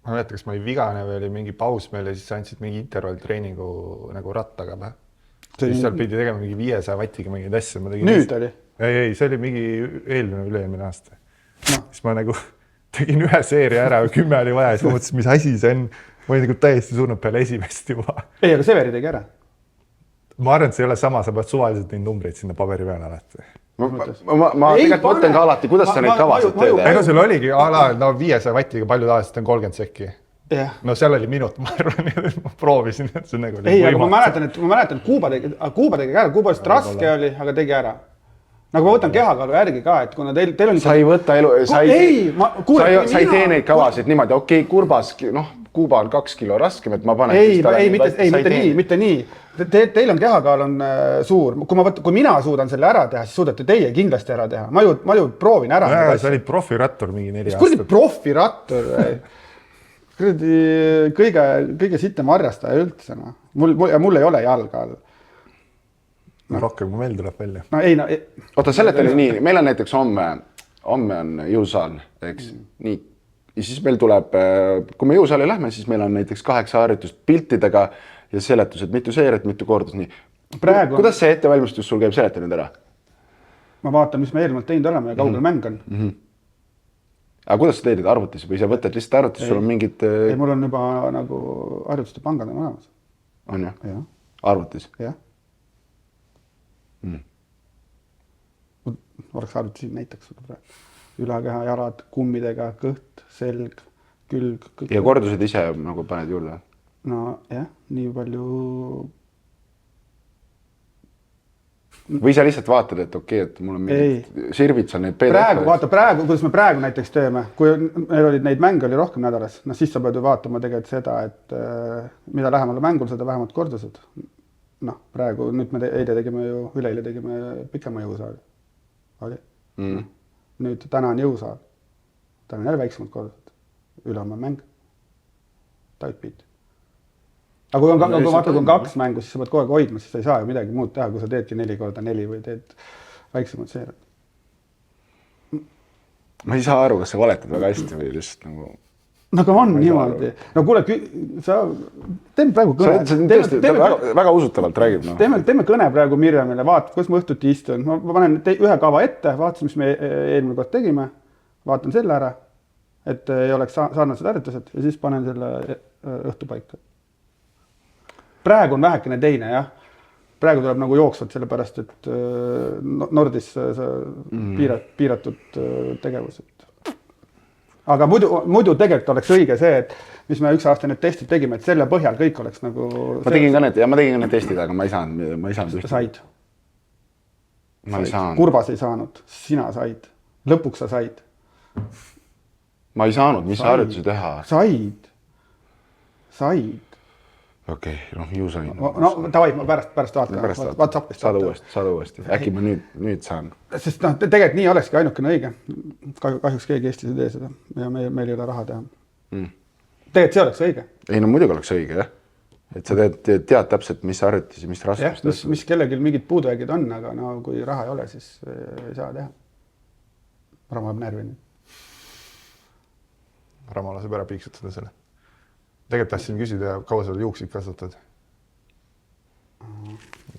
ma mäletan, kas ma olin vigane või oli mingi paus meil ja siis andsid mingi intervalltreeningu nagu rattaga. Siis seal pidi tegema mingi 500 vattiga mingeid asju. Nüüd oli? Ei, see oli mingi üle-eelmine aasta. No. Siis ma nagu tegin ühe seeria ära, 10 oli vaja ja siis ma mõtlesin, mis asi see on. Ma olin nagu täiesti surnud peale esimest juba. Ei, aga Severi tegi ära. Ma arvan, et see ei ole sama, sa pead suvaliselt neid numbreid sinna paberi peale alati. Ma tegelikult mõtlen ka alati, kuidas sa neid kavasid teed. Ega sul oligi, 500 vattiga palju tavaliselt on 30 sekki. Yeah. No seal oli minut, ma arvan, et ma proovisin, et see nagu oli ei, aga ma mäletan, et Kuuba tegi ära. Kuuba just raske oli, aga tegi ära. Nagu ma võtan kehakaalu järgi ka, et kuna teil on... Sa ei võta elu... Sa ei tee neid kavasid niimoodi, okei, Kurbas, Kuuba on 2 kilo raskem, et ma panen... mitte nii. Teil on kehakaal on suur. Kui mina suudan selle ära teha, siis suudate teie kindlasti ära teha. Ma ju proovin ära. Sa olid profirattur mingi 4 aastat. Kurdi profirattur. Kõige sitem harjastaja üldse. Mul ei ole jalga all. Rohkem kui meil tuleb välja. Oota, seletame nii. Meil on näiteks homme on jõusaal. Nii. Ja siis meil tuleb, kui me jõusaali lähme, siis meil on näiteks 8 harjutust piltidega ja seletused, mitu seeriat, mitu kordus. Nii. Kuidas see ettevalmistus sul käib, seleta nüüd ära? Ma vaatan, mis me eelmalt teinud oleme ja kaugel mäng on. Aga kuidas sa teed arvutis või sa võtad lihtsalt arvutis, sul on mingid... Ei, mul on juba nagu harjutuste pangad on olemas. On jah? Ja. Arvutis? Jah. Oleks arvutusi näiteks ülakeha, jalad, kummidega, kõht, selg, külg. Ja kordused ise nagu paned juurde? No jah, nii palju... Või sa lihtsalt vaatad, et okei, et mul on mingid sirvid seal neid PDF. Praegu, kuidas me praegu näiteks teeme, kui meil olid neid mänge oli rohkem nädalas, no siis sa pead ju vaatama tegelikult seda, et mida lähemale mängul, seda vähemalt kordused. Noh, praegu, nüüd me eile tegime ju, üleile tegime pikema jõusaali. Oli. Nüüd täna on jõusaal. Täna on jälle väiksemad kordused. Ülehomme mäng. Tautpiit. Aga kui on 2 mängu, siis sa pead kogu aeg hoidma, siis sa ei saa ju midagi muud teha, kui sa teedki 4x4 või teed väiksemad seeriad. Ma ei saa aru, kas sa valetad väga hästi või lihtsalt nagu... Nagu on niimoodi. No kuule, sa teeme praegu kõne. See on tõesti väga usutavalt räägib. No. Teeme kõne praegu Mirjamile, vaata, kuidas ma õhtuti istun. Ma panen ühe kava ette, vaatasin, mis me eelmine kord tegime. Vaatan selle ära, et ei oleks sarnased harjutused ja siis panen selle õhtupaika. Praegu on vähekene teine, jah. Praegu tuleb nagu jooksvalt sellepärast, et Nordis piiratud tegevused. Aga muidu tegelikult oleks õige see, et mis me 1 aasta need testid tegime, et selle põhjal kõik oleks nagu... Ma tegin ka need testid, aga ma ei saanud ühtegi. Said. Ma ei saanud. Kurbas ei saanud, sina said. Lõpuks sa said. Ma ei saanud, mis harjutusi teha? Said. Okei, ju sain. No tavai, ma pärast vaatan. Saada uuesti. Äkki ma nüüd saan. Sest tegelikult nii olekski ainukene õige. Kahjuks keegi Eestis ei tee seda ja meil ei ole raha teha. Tegelikult see oleks õige. Ei, no muidugi oleks õige, jah. Et sa tead täpselt, mis harjutusi, mis raskust. Mis kellelgi mingid puudujäägid on, aga no kui raha ei ole, siis ei saa teha. Ramo jääb närvini. Ramo laseb ära piiksutada selle. Tegelikult tahtsin küsida, kaua sa juuksid kasvatad?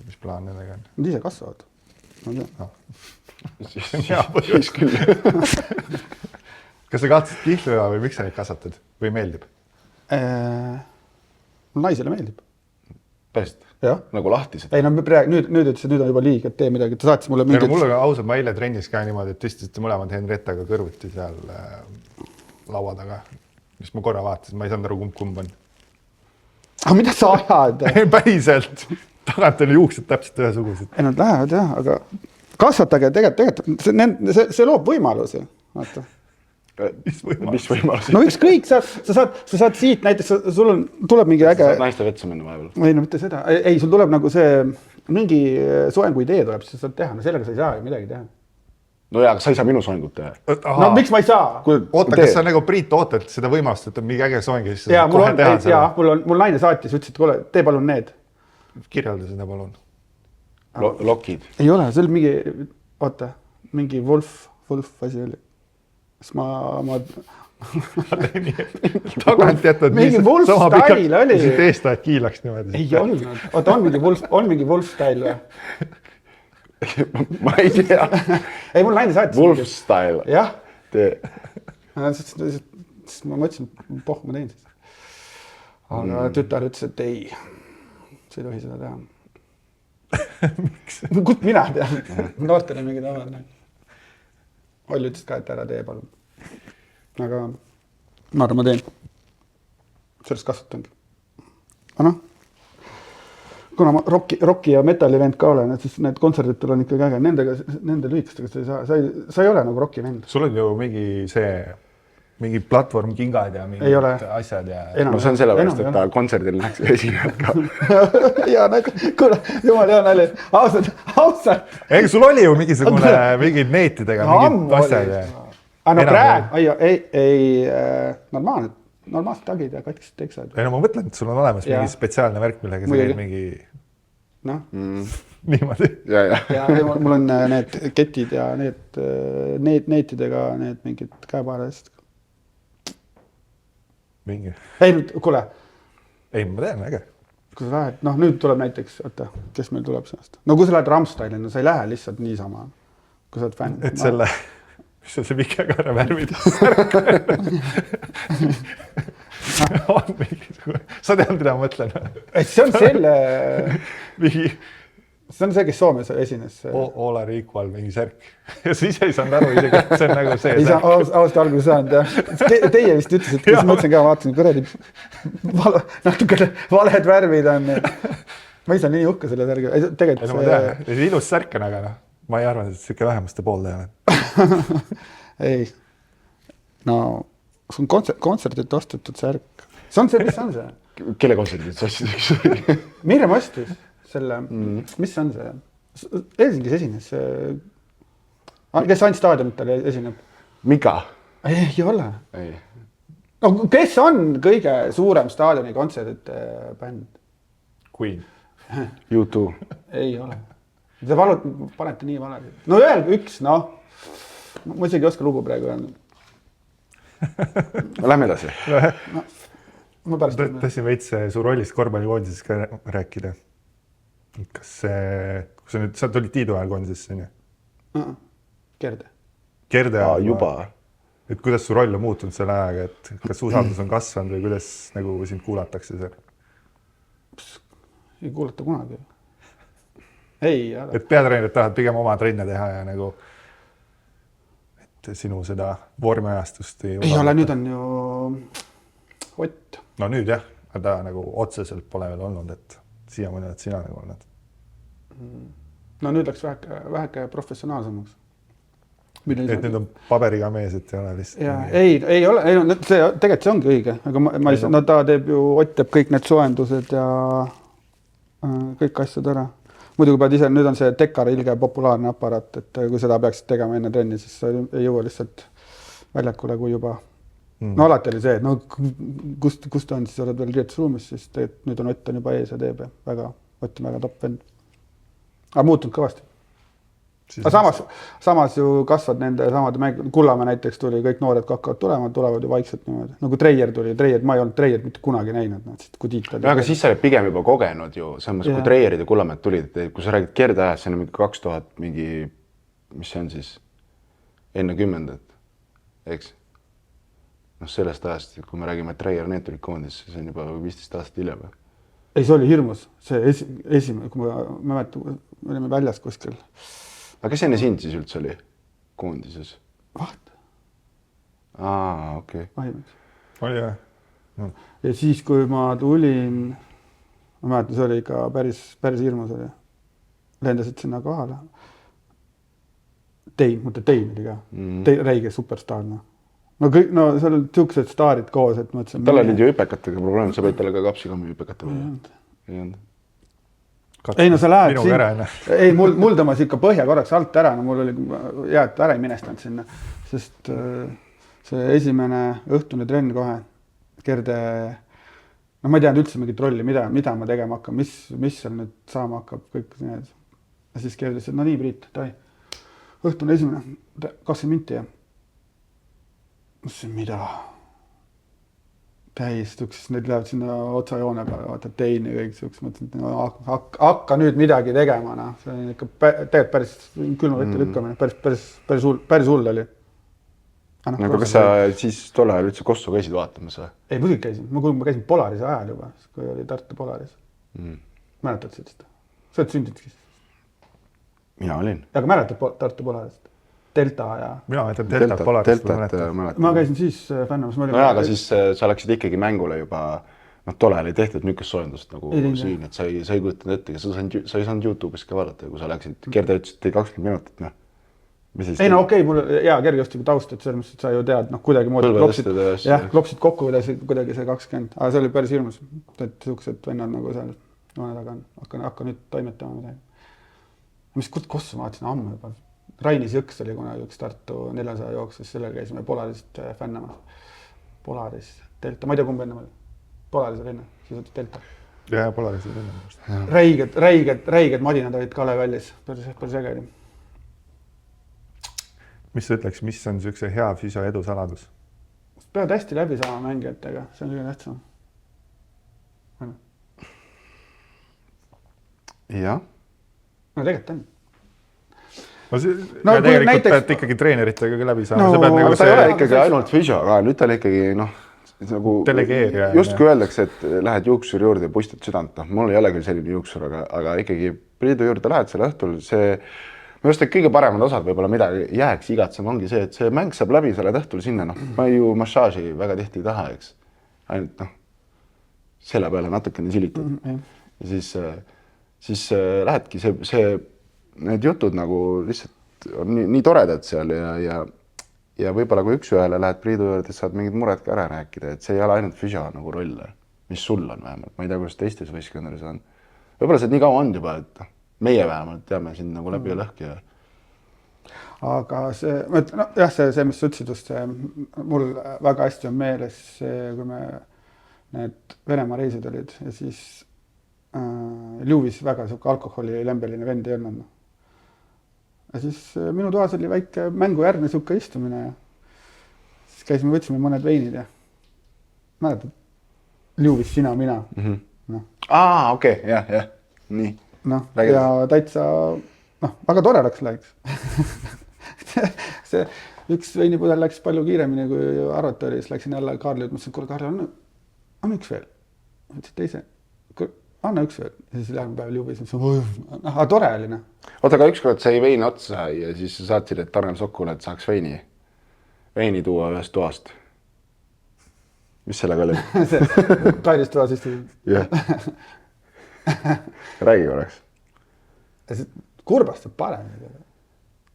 Mis plaan nendega on? Nad ise kasvavad. No. Siis küll. Kas sa kahtlasid kihlu või miks sa neid kasvatad? Või meeldib? Mul naisele meeldib. Pärast? Jah. Nagu lahtised? Ei, no nüüd ütles, et nüüd on juba liig, et tee midagi. Ta saatis mulle mingid... Mulle ausalt, ma eile trennis ka niimoodi, et istusite mõlemad Henriettaga kõrvuti seal laua taga. Mis ma korra vaatasin, ma ei saanud aru, kumb on. Aga mida sa ajad? Päriselt. Tagant oli juuksed täpselt ühesugused. Ei, nad lähevad jah, aga kasvatage tegelikult. See loob võimalusi. Vaata. Mis võimalusi? No ükskõik, sa saad siit näiteks, sul tuleb mingi äge... Saad naiste vetsu minna vahepeal? Ei, no mitte seda. Ei, sul tuleb nagu see mingi soengu idee tuleb, siis saad teha. No sellega sa ei saa ju midagi teha. No jaa, aga sa ei saa minu soengut teha. No miks ma ei saa? Oota, kas sa nagu Priit ootad seda võimalust, et on mingi äge soeng ja siis ja, kohe teha seda? Jaa, mul naine saatis, ütles, et kuule, tee palun need. Kirjelda seda palun. Lokid? Ei ole, see oli mingi, oota, mingi Wolf asi oli. Siis ma... Tagant jätad mingi Wolf style oli. Siit eestad kiilaks niimoodi. Ei olnud. Oota, on mingi Wolf style või? Ma ei tea. Ei, mul naine saatis. Wolf style. Jah. Tee. Siis ma mõtlesin, ma teen siis. Aga tütar ütles, et ei, sa ei tohi seda teha. Miks? Kust mina tean? Noortele mingi tavaline. Olli ütles ka, et ära tee palun. Aga ma arvan, ma teen. Sellest kasvatangi. Aga noh. Kuna ma rocki ja metalli vend ka olen, et siis need kontserdid on ikkagi äge. Nende lühikestega sa ei ole nagu rocki vend. Sul on ju mingi platvormkingad ja mingid asjad ja... No see on sellepärast, et ta kontserdil näeks esinejad ka. Ja kuule, jumal hea nali. Ausalt. Ei, sul oli ju mingid neetidega, mingid asjad ja... No praegu, ei, normaalsed tagid ja katkised teksad. Ei, no ma mõtlen, et sul on olemas mingi spetsiaalne värk, millega sa käid mingi... Noh. Niimoodi. Ja mul on need ketid ja need neetidega need mingid käepaarest. Mingi. Ei, kuule. Ei, ma tean, äge. Kui sa lähed, nüüd tuleb näiteks, oota, kes meil tuleb sellest? No kui sa lähed Rammsteini, no sa ei lähe lihtsalt niisama, kui sa oled fänn. Et selle... Mis on see Vikakaara värvid? Sa tead, mida ma mõtlen? See on selle... See on see, kes Soomes esines. All are equal, mingi särk. Ja sa ise ei saanud aru isegi, et see on nagu see särk. Ausalt alguses saanud, jah. Teie vist ütlesid, kes mõtlesin ka, vaatasin, kuradi natuke valed värvid on. Ma ise olen nii uhke selle särgi. Ei, no ma tean, ilus särk on, aga ma ei arvan, et siuke vähemuste pooldaja on. Ei. No, see on kontserdilt ostetud särk. See on see, mis on see? Kelle kontserdilt sa ostsid? Mirjam ostis selle, mis on see? Helsingis esines. Kes ainult staadionitel esineb? Mika? Ei ole. Ei. No, kes on kõige suurem staadioni kontserdite bänd? Queen. U2. Ei ole. Te panete nii valed. No öelge üks, noh. Ma isegi ei oska lugu praegu öelda. Lähme edasi. Ma pärast... Tahtsin veits su rollist korvpallikoondises ka rääkida. Kas sa tulid Tiidu ajal koondisesse, on ju? Kerde. Kerde ajal? Juba. Et kuidas su roll on muutunud selle ajaga, et kas usaldus on kasvanud või kuidas nagu sind kuulatakse seal? Ei kuulata kunagi. Ei, ära. Et peatreenerid tahavad pigem oma trenne teha ja nagu et sinu seda vormiajastust ei ole, nüüd on ju Ott. No nüüd jah, ta nagu otseselt pole veel olnud, et siiamaani oled sina nagu olnud. no nüüd läks väheke professionaalsemaks. Et nüüd on paberiga mees, et ei ole lihtsalt. Ja, ei ole, tegelikult see ongi õige, aga no ta teeb ju, Ott teeb kõik need soendused ja kõik asjad ära. Muidugi pead ise, nüüd on see Dekar ilge populaarne aparaat, et kui seda peaksid tegema enne trenni, siis sa ei jõua lihtsalt väljakule, kui juba. No alati oli see, et no kust on, siis oled veel riietusruumis, siis nüüd on Ott on juba ees ja teeb ja Ott on väga top vend. Aga muutunud kõvasti. Aga samas ju kasvad nende samade Kullamäe näiteks tuli, kõik noored hakkavad tulevad ju vaikselt niimoodi. Nagu Treier tuli, ma ei olnud Treiert mitte kunagi näinud. Kui Tiit oli. Aga siis sa oled pigem juba kogenud ju, samas kui Treierid ja Kullamäed tulid, kui sa räägid kerdeajast, see on mingi 2000 mingi, mis see on siis, enne 10. Eks? No sellest ajast, kui me räägime, et Treier need tulid koondis, see on juba 15 aastat hiljem. Ei, see oli hirmus. See esimene, kui ma mäletan, me olime väljas kuskil. Aga kes enne sind siis üldse oli koondises? Vaht. Okei. Oli jah. No. Ja siis, kui ma tulin, ma mäletan, see oli ikka päris hirmus oli. Lendasid sinna kohale. Tein oli ka. Räige superstaar. No seal olid siuksed staarid koos, et mõtlesin. Tal olid ju hüpekatega probleem, sa võid talle ka kapsikammi hüpekatega. Ei olnud. Ei, no sa lähed siin. Ei, mul tõmbas ikka põhja korraks alt ära, no mul oli hea, et ära ei minestanud sinna, sest see esimene õhtune trenn kohe, kerde, no ma ei teadnud üldse mingit rolli, mida ma tegema hakkan, mis seal nüüd saama hakkab, kõik need. Ja siis kerde ütles, et no nii, Priit, õhtune esimene, 20 minti ja mõtlesin, mida? Täis, need lähevad sinna otsajoone peale, vaata teine kõik siuks, mõtlesin, et hakka nüüd midagi tegema, noh. See on ikka tegelikult päris külma vette lükkamine, päris hull oli. Aga kas sa siis tolle ajal üldse Kossu käisid vaatamas? Ei, muidugi käisin. Ma käisin Polarise ajal juba, kui oli Tartu Polaris. Mäletad seda? Sa oled sündidki? Mina olin. Aga mäletad Tartu Polarist? Delta ja... Mina mäletan Deltat Polarist. Ma käisin siis fännamas. No aga siis sa läksid ikkagi mängule juba, tolle ajal ei tehtud niukest soojendust nagu siin, et sa ei kujutanud ette, sa ei saanud YouTube'is ka vaadata, kui sa läksid, Kerde ütles, et 20 minutit, noh. Ei, no okei, mul hea kergejõustiku taust, et selles mõttes, et sa ju tead, kuidagi moodi klopsid kokku, kuidagi see 20, aga see oli päris hirmus, et siuksed vennad nagu seal noone taga on, hakka nüüd toimetama midagi. Mis Kossu ma vaatasin amme juba. Rainis Jõks oli kunagi üks Tartu 400 jooksus, sellel käisime Polarist fännamas. Polaris, Delta, ma ei tea kumb enne oli. Polaris oli enne, siis võttis Delta. Ja, Polaris oli enne. Räiged madinad olid Kalev Vällis, päris äge oli. Mis sa ütleks, mis on siukse hea füsio edu saladus? Pead hästi läbi saama mängijatega, see on kõige tähtsam. Jah. No tegelikult on. No, tegelikult pead ikkagi treeneritega ka läbi saama. Aga ta ei ole ikkagi ainult füsio, aga nüüd ta oli ikkagi nagu delegeerija. Just kui öeldakse, et lähed juuksuri juurde ja pustid südant, mul ei ole küll selline juuksur, aga ikkagi Priidu juurde lähed selle õhtul, see ma just, et kõige paremad osad võib-olla midagi jääks igatsema ongi see, et see mäng saab läbi, sa lähed õhtul sinna, ma ju massaaži väga tihti ei taha, eks. Ainult selle peale natukene silitad. Ja siis lähedki need jutud nagu lihtsalt on nii toredad seal ja võib-olla kui üks-ühele lähed Priidu juurde, et saad mingid mured ka ära rääkida, et see ei ole ainult füsio nagu roll, mis sul on vähemalt. Ma ei tea, kuidas teistes võistkondades on. Võib-olla see nii kaua on juba, et meie vähemalt teame sind nagu läbi ja lõhki. Aga see, mis sa ütlesid just, mul väga hästi on meeles, kui me need Venemaa reisid olid ja siis Ljuvis väga alkoholi lembeline vend ei olnud. Ja siis minu toas oli väike mängujärgne suhka istumine ja siis käisime, võtsime mõned veinid ja mäletad, Ljuvis, sina, mina. Okei, jah, nii. Ja täitsa, väga tore läks. See üks veinipudel läks palju kiiremini, kui arvata oli, siis läksin jälle Kaarli, et mõtlesin, kuule Kaarli, on üks veel. Võtsid teise. Anna üks veel. Ja siis läheme päev Ljuvis. Aga tore oli. Oota, aga ükskord sai veini otsa ja siis saatsid, et Tanel Sokule, et saaks veini tuua ühest toast. Mis sellega oli? Kairist toas istub. Jah. Räägi korraks. Kurbastab parem.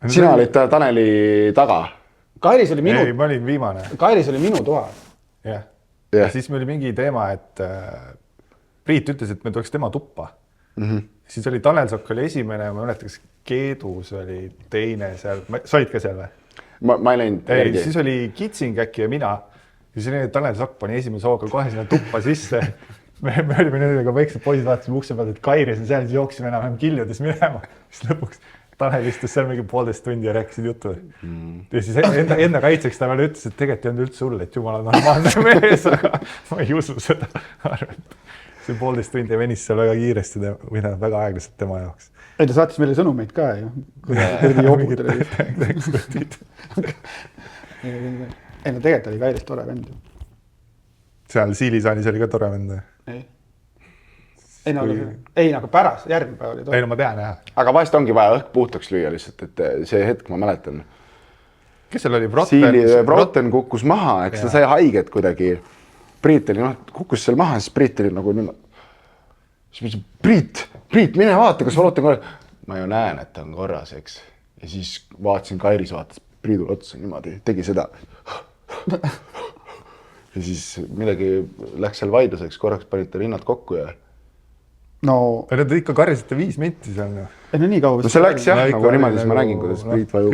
sina olid Taneli taga. Kairis oli ei, ma olin viimane. Kairis oli minu toas. Jah. Jah. Ja siis meil oli mingi teema, et Priit ütles, et me tuleks tema tuppa. Siis oli Tanel Sokk oli esimene, ma mäletan, kas Keedus oli teine seal. Sa olid ka seal või? Ma ei läinud Ei, järgi. siis oli Kitsing äkki ja mina. Ja siis oli Tanel Sokk pani esimese hooga kohe sinna tuppa sisse. Me olime nendega väiksed poisid, vaatasime ukse pealt, et Kairis on seal, siis jooksime enam kiljudes minema. Siis lõpuks Tanel istus seal mingi 1,5 tundi ja rääkisid juttu. Ja siis enda kaitseks ta veel ütles, et tegelikult ei olnud üldse hull, et jumala normaalne mees, aga ma ei usu seda. See 1,5 tundi venis seal väga kiiresti või väga aeglaselt tema jaoks. Ei, ta saatis meile sõnumeid ka ju. Ei, no tegelikult oli Kairis tore vend. Seal Siilisaanis oli ka tore vend. Ei, aga pärast, järgmine päev oli tore. Ei, no ma tean, jah. Aga vahest ongi vaja õhk puhtaks lüüa lihtsalt, et see hetk ma mäletan. Kes seal oli? Broten kukkus maha, eks ta sai haiget kuidagi. Priit oli, kukkus seal maha, siis Priit oli nagu niimoodi. Siis ma ütlesin, Priit, mine vaata, kas Broten korras. Ma ju näen, et ta on korras, eks. Ja siis vaatasin, Kairis vaatas Priidul otsa niimoodi, tegi seda. Ja siis midagi läks seal vaidluseks, korraks panid ta rinnad kokku ja... No... Nad ikka karjasite 5 minti seal. Ei, no nii kaua. No see läks jah, nagu niimoodi, siis ma nägin, kuidas Priit vajub.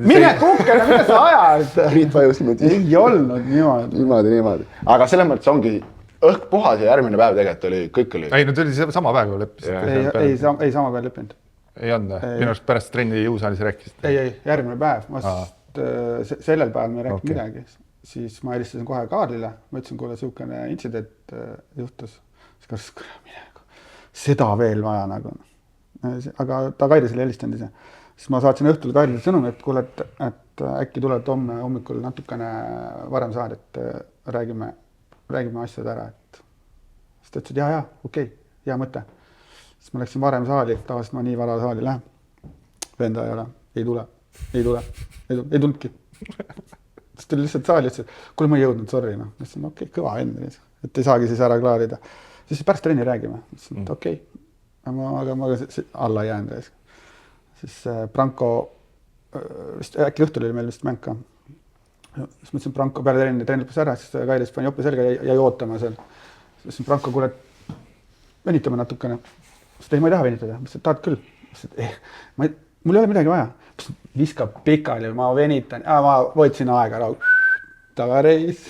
Mine kukkele, mida sa ajad? Priit vajus niimoodi. Ei olnud niimoodi. Niimoodi. Aga selles mõttes ongi õhk puhas ja järgmine päev tegelikult oli, kõik oli. Ei, no tuli sama päev ju leppis. Ei, sama päev leppinud. Ei olnud, minu arust pärast trenni jõusaalis rääkisid. Ei, järgmine päev. Sellel päeval me ei rääkinud midagi. Siis ma helistasin kohe Kaarlile. Ma ütlesin, kuule, siukene intsident juhtus. Siis kas seda veel vaja nagu. Aga ta Kairisele helistanud ise. Siis ma saatsin õhtul Kairile sõnumi, et kuule, et äkki tuled homme hommikul natukene varem saada, et räägime asjad ära. Siis ta ütles, et jaa, okei, hea mõte. Siis ma läksin varem saali, tavaliselt ma nii vara saali lähen. Venda ei ole, ei tulnudki. Siis tuli lihtsalt saali, ütles, et kuule, ma ei jõudnud, sorry. Ütlesin, okei, kõva vend, et ei saagi siis ära klaarida. Siis pärast trenni räägime. Ütlesin, et okei, aga ma alla jäänud. Siis Branko, äkki õhtul oli meil vist mäng ka. Siis mõtlesin, Branko peale trenni lõpus ära, siis Kairis pani jopi selga ja jäi ootama seal. Siis Branko, kuule, venitame natukene. Siis ei, ma ei taha venitada. Mõtlesin, et tahad küll. Mul ei ole midagi vaja. Viskab pikali, ma venitan. Ma võtsin aega ära. Tagareis.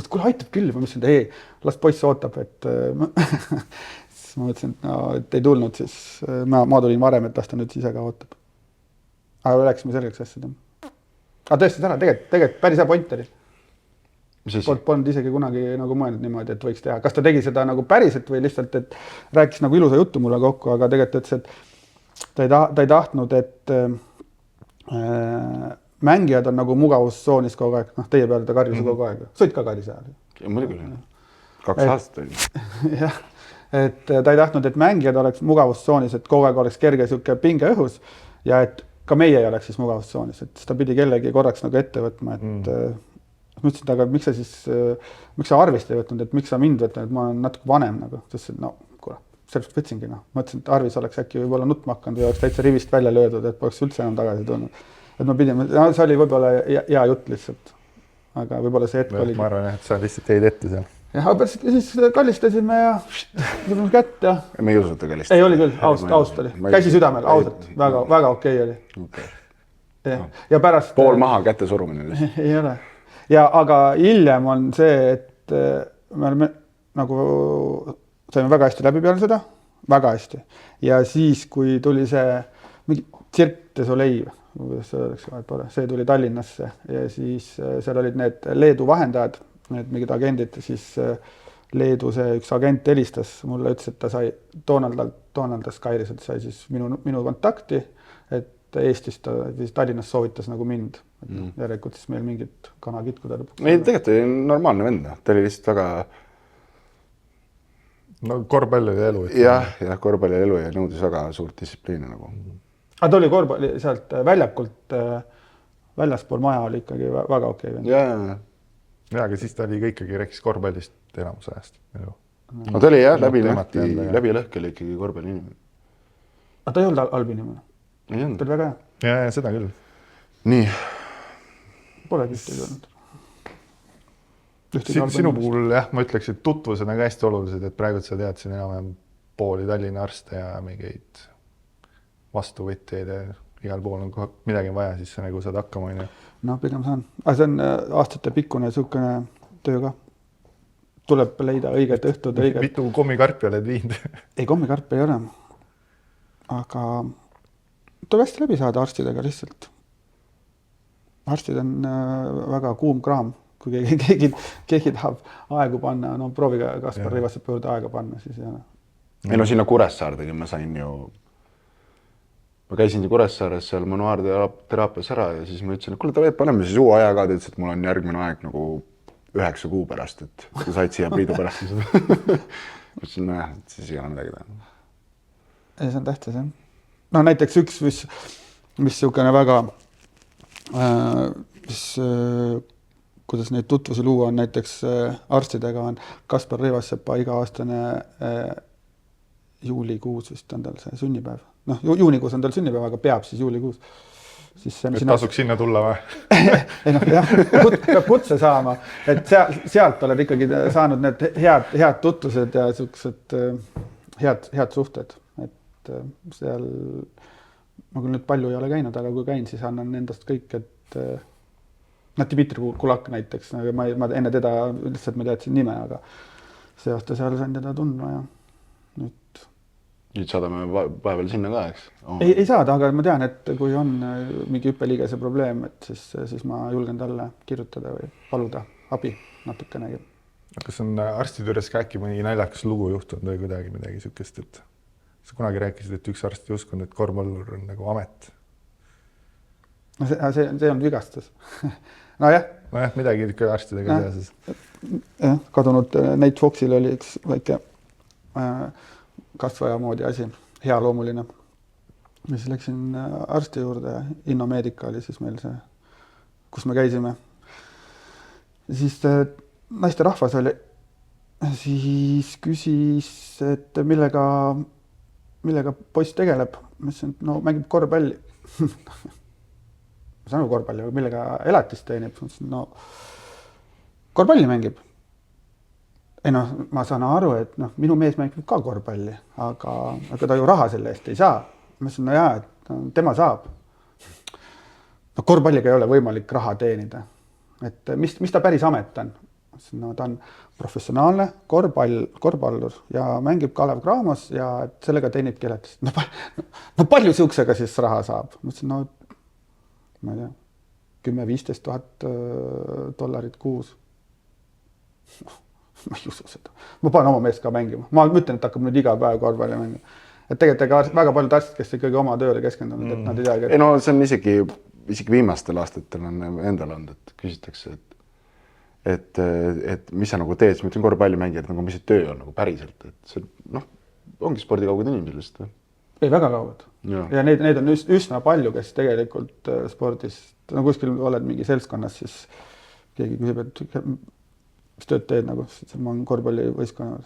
Kuule, aitab küll. Ma mõtlesin, et ei, las poiss ootab. Siis ma mõtlesin, et ei tulnud. Siis ma tulin varem, et las ta nüüd ise ka ootab. Aga läksime selgeks asjad. Aga tõesti täna, tegelikult päris hea point oli. Polnud isegi kunagi nagu mõelnud niimoodi, et võiks teha. Kas ta tegi seda nagu päriselt või lihtsalt, et rääkis nagu ilusa juttu mulle kokku, aga tegelikult ütles, et ta ei tahtnud, et mängijad on nagu mugavustsoonis kogu aeg. Teie peale ta karjus kogu aeg. Sõid ka karjus ajal. Ja muidugi. 2 aastat oli. Jah, et ta ei tahtnud, et mängijad oleks mugavustsoonis, et kogu aeg oleks kerge siuke pinge õhus ja et ka meie ei oleks siis mugavustsoonis, et ta pidi kellegi korraks nagu ette võtma, et ma ütlesin, aga miks sa Arvist ei võtnud, et miks sa mind võtnud, et ma olen natuke vanem nagu, sest kuule, sellest võtsingi Ma mõtlesin, et Arvis oleks äkki võib-olla nutma hakanud või oleks täitsa rivist välja löödud, et poleks üldse enam tagasi tulnud. Et ma pidin, see oli võib-olla hea jutt lihtsalt, aga võib-olla see hetk oli. Ma arvan, et sa lihtsalt jäid ette seal. Ja siis kallistasime ja tulime kätt ja... Me ei usuta kallist. Ei, oli küll, ausalt oli. Käsi südamel, ausalt, väga okei oli. Ja pärast... Pool maha kätte surumine. Ei ole. Aga hiljem on see, et me oleme nagu saime väga hästi läbi peale seda, väga hästi. Ja siis, kui tuli see mingi Cirque du Soleil, see tuli Tallinnasse ja siis seal olid need Leedu vahendajad, need mingid agendid, siis Leedu see üks agent helistas mulle, ütles, et ta sai Donaldas Kairis, et sai siis minu kontakti, et Eestist ta siis Tallinnas soovitas nagu mind. Järelikult siis meil mingid kanakitkud lõpuks. Ei, tegelikult oli normaalne vend. Ta oli lihtsalt väga... No korvpalli elu. Jah, korvpalli elu ja nõudis väga suurt distsipliini nagu. Aga ta oli korvpalli sealt väljakult, väljaspool maja oli ikkagi väga okei vend. Ja, aga siis ta oli ikkagi rääkis korvpallist enamus ajast. No ta oli jah, läbi lõhki oli ikkagi korvpalli inimene. Aga ta ei olnud halb inimene? ei olnud. oli väga hea. Ja seda küll. Nii. Polegi ühtegi olnud. Sinu puhul jah, ma ütleks, et tutvused on hästi olulised, et praegu sa tead siin enam pooli Tallinna arste ja mingeid vastuvõtjaid ja igal pool on midagi vaja, siis sa nagu saad hakkama. No pigem saan. Aga see on aastate pikkune niisugune töö ka. Tuleb leida õiget õhtud, õiget... Mitu kommikarpi oled viinud? Ei, kommikarpi ei ole. Aga tuleb hästi läbi saada arstidega lihtsalt. Arstid on väga kuum kraam. Kui keegi tahab aegu panna, no prooviga Kaspar Rivasep juurde aega panna, siis ei ole. Ei no sinna Kuressaardegi ma sain ju... Ma käisin Kuressaares seal manuaarteraapias ära ja siis ma ütlesin, et kuule, ta paneme siis uue aja ka, ta ütles, et mul on järgmine aeg nagu 9 kuu pärast, et sa said siia Priidu pärast. Ma ütlesin, nojah, et siis ei ole midagi teha. Ei, see on tähtis, jah. No näiteks üks, mis niisugune väga, kuidas neid tutvusi luua on näiteks arstidega on Kaspar Rivasepa iga-aastane juulikuus vist on tal see sünnipäev. Noh, juunikuus on tal sünnipäev, aga peab siis juulikuus. Siis tasuks sinna tulla või? Ei noh, jah, peab kutse saama, et sealt oled ikkagi saanud need head tutvused ja niisugused head suhted. Et seal, ma küll nüüd palju ei ole käinud, aga kui käin, siis annan endast kõik, et Dmitri Kulak näiteks, ma enne teda lihtsalt ma teadsin nime, aga see aasta seal sain teda tundma ja nüüd saadame vahepeal sinna ka, eks? Ei saada, aga ma tean, et kui on mingi hüppeliigese probleem, et siis ma julgen talle kirjutada või paluda abi natukenegi. Kas on arstide juures ka äkki mõni naljakas lugu juhtunud või kuidagi midagi niisugust, et sa kunagi rääkisid, et üks arst ei uskunud, et korvpallur on nagu amet? No see on vigastus. Nojah, midagi ikka arstidega seoses. Kadunud Nate Foxil oli üks väike kasvaja moodi asi, hea loomuline. Ma siis läksin arsti juurde, Inno Medica oli siis meil see, kus me käisime. Siis naiste rahvas oli, siis küsis, et millega poiss tegeleb. Ma ütlesin, et no mängib korvpalli. Ma saan aru korvpalli, aga millega elatist teenib. Ma ütlesin, no korvpalli mängib. Ei noh, ma saan aru, et minu mees mängib ka korvpalli, aga ta ju raha selle eest ei saa. Ma ütlesin, no jaa, et tema saab. No korvpalliga ei ole võimalik raha teenida. Et mis ta päris amet on? No, ta on professionaalne korvpallur ja mängib Kalev Cramos ja sellega teenib keletist. No palju siuksega siis raha saab? Ma ütlesin, no ma ei tea, 10-15 000 dollarit kuus. Ma ei usu seda. Ma panen oma meest ka mängima. Ma ütlen, et hakkab nüüd iga päev korvpalli mängima. Et tegelikult väga paljud arstid, kes ikkagi oma tööle keskendunud, et nad ei teagi. Ei no see on isegi viimastel aastatel on endal olnud, et küsitakse, et mis sa nagu teed, siis ma ütlen korvpallimängijad, nagu mis see töö on nagu päriselt, et see ongi spordikaugud inimesed lihtsalt. Ei, väga kaugud. Ja neid on üsna palju, kes tegelikult spordis, no kuskil oled mingi seltskonnas, siis keegi küsib, et mis tööd teed nagu, ma olen korvpallivõistkonna.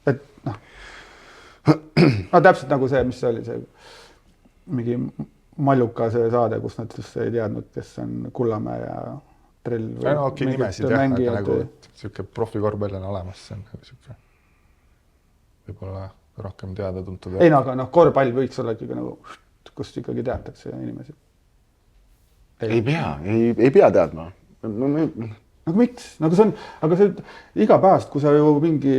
Et noh, täpselt nagu see, mis see oli, see mingi Malluka see saade, kus nad ei teadnud, kes on Kullamäe ja Trell. Okei, nimesid jah, aga nagu siuke profikorvpall on olemas, see on siuke võib-olla rohkem teada tuntud. Ei no, aga korvpall võiks olla ikkagi nagu, kust ikkagi teatakse inimesi. Ei pea teadma. Nagu miks? Nagu see on, aga see iga päevast, kui sa ju mingi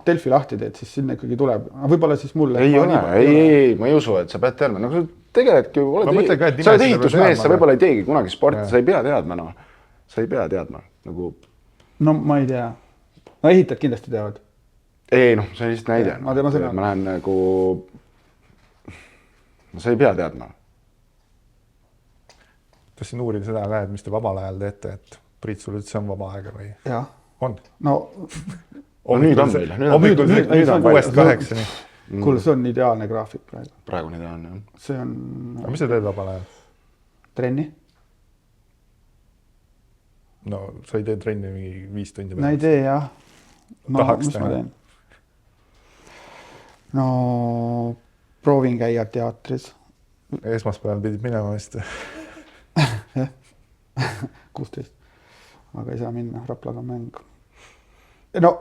Delfi lahti teed, siis sinna ikkagi tuleb. Võib-olla siis mulle... Ei, ma ei usu, et sa pead teadma. Nagu sa tegeledki, sa oled ehitusmees, sa võib-olla ei teegi kunagi sporti, sa ei pea teadma. No. Sa ei pea teadma. Nagu... No ma ei tea. No ehitad kindlasti teavad. Ei, noh, see on lihtsalt näide. Ma lähen nagu... No sa ei pea teadma. Tahtsin uurida seda ka, et mis te vabal ajal teete, et Priit, sul üldse on vaba aega või? Jah. On? No nüüd on meil. Nüüd on 6-8. Kuule, see on ideaalne graafik praegu. Praegu on ideaalne, jah. See on... Aga mis sa teed vabal ajal? Trenni. No, sa ei tee trenni mingi 5 tundi? No ei tee, jah. Tahaks mis ma teen? no proovin käia teatris. Esmaspäeval pidid minema vist. 16. Aga ei saa minna, Raplaga on mäng. No,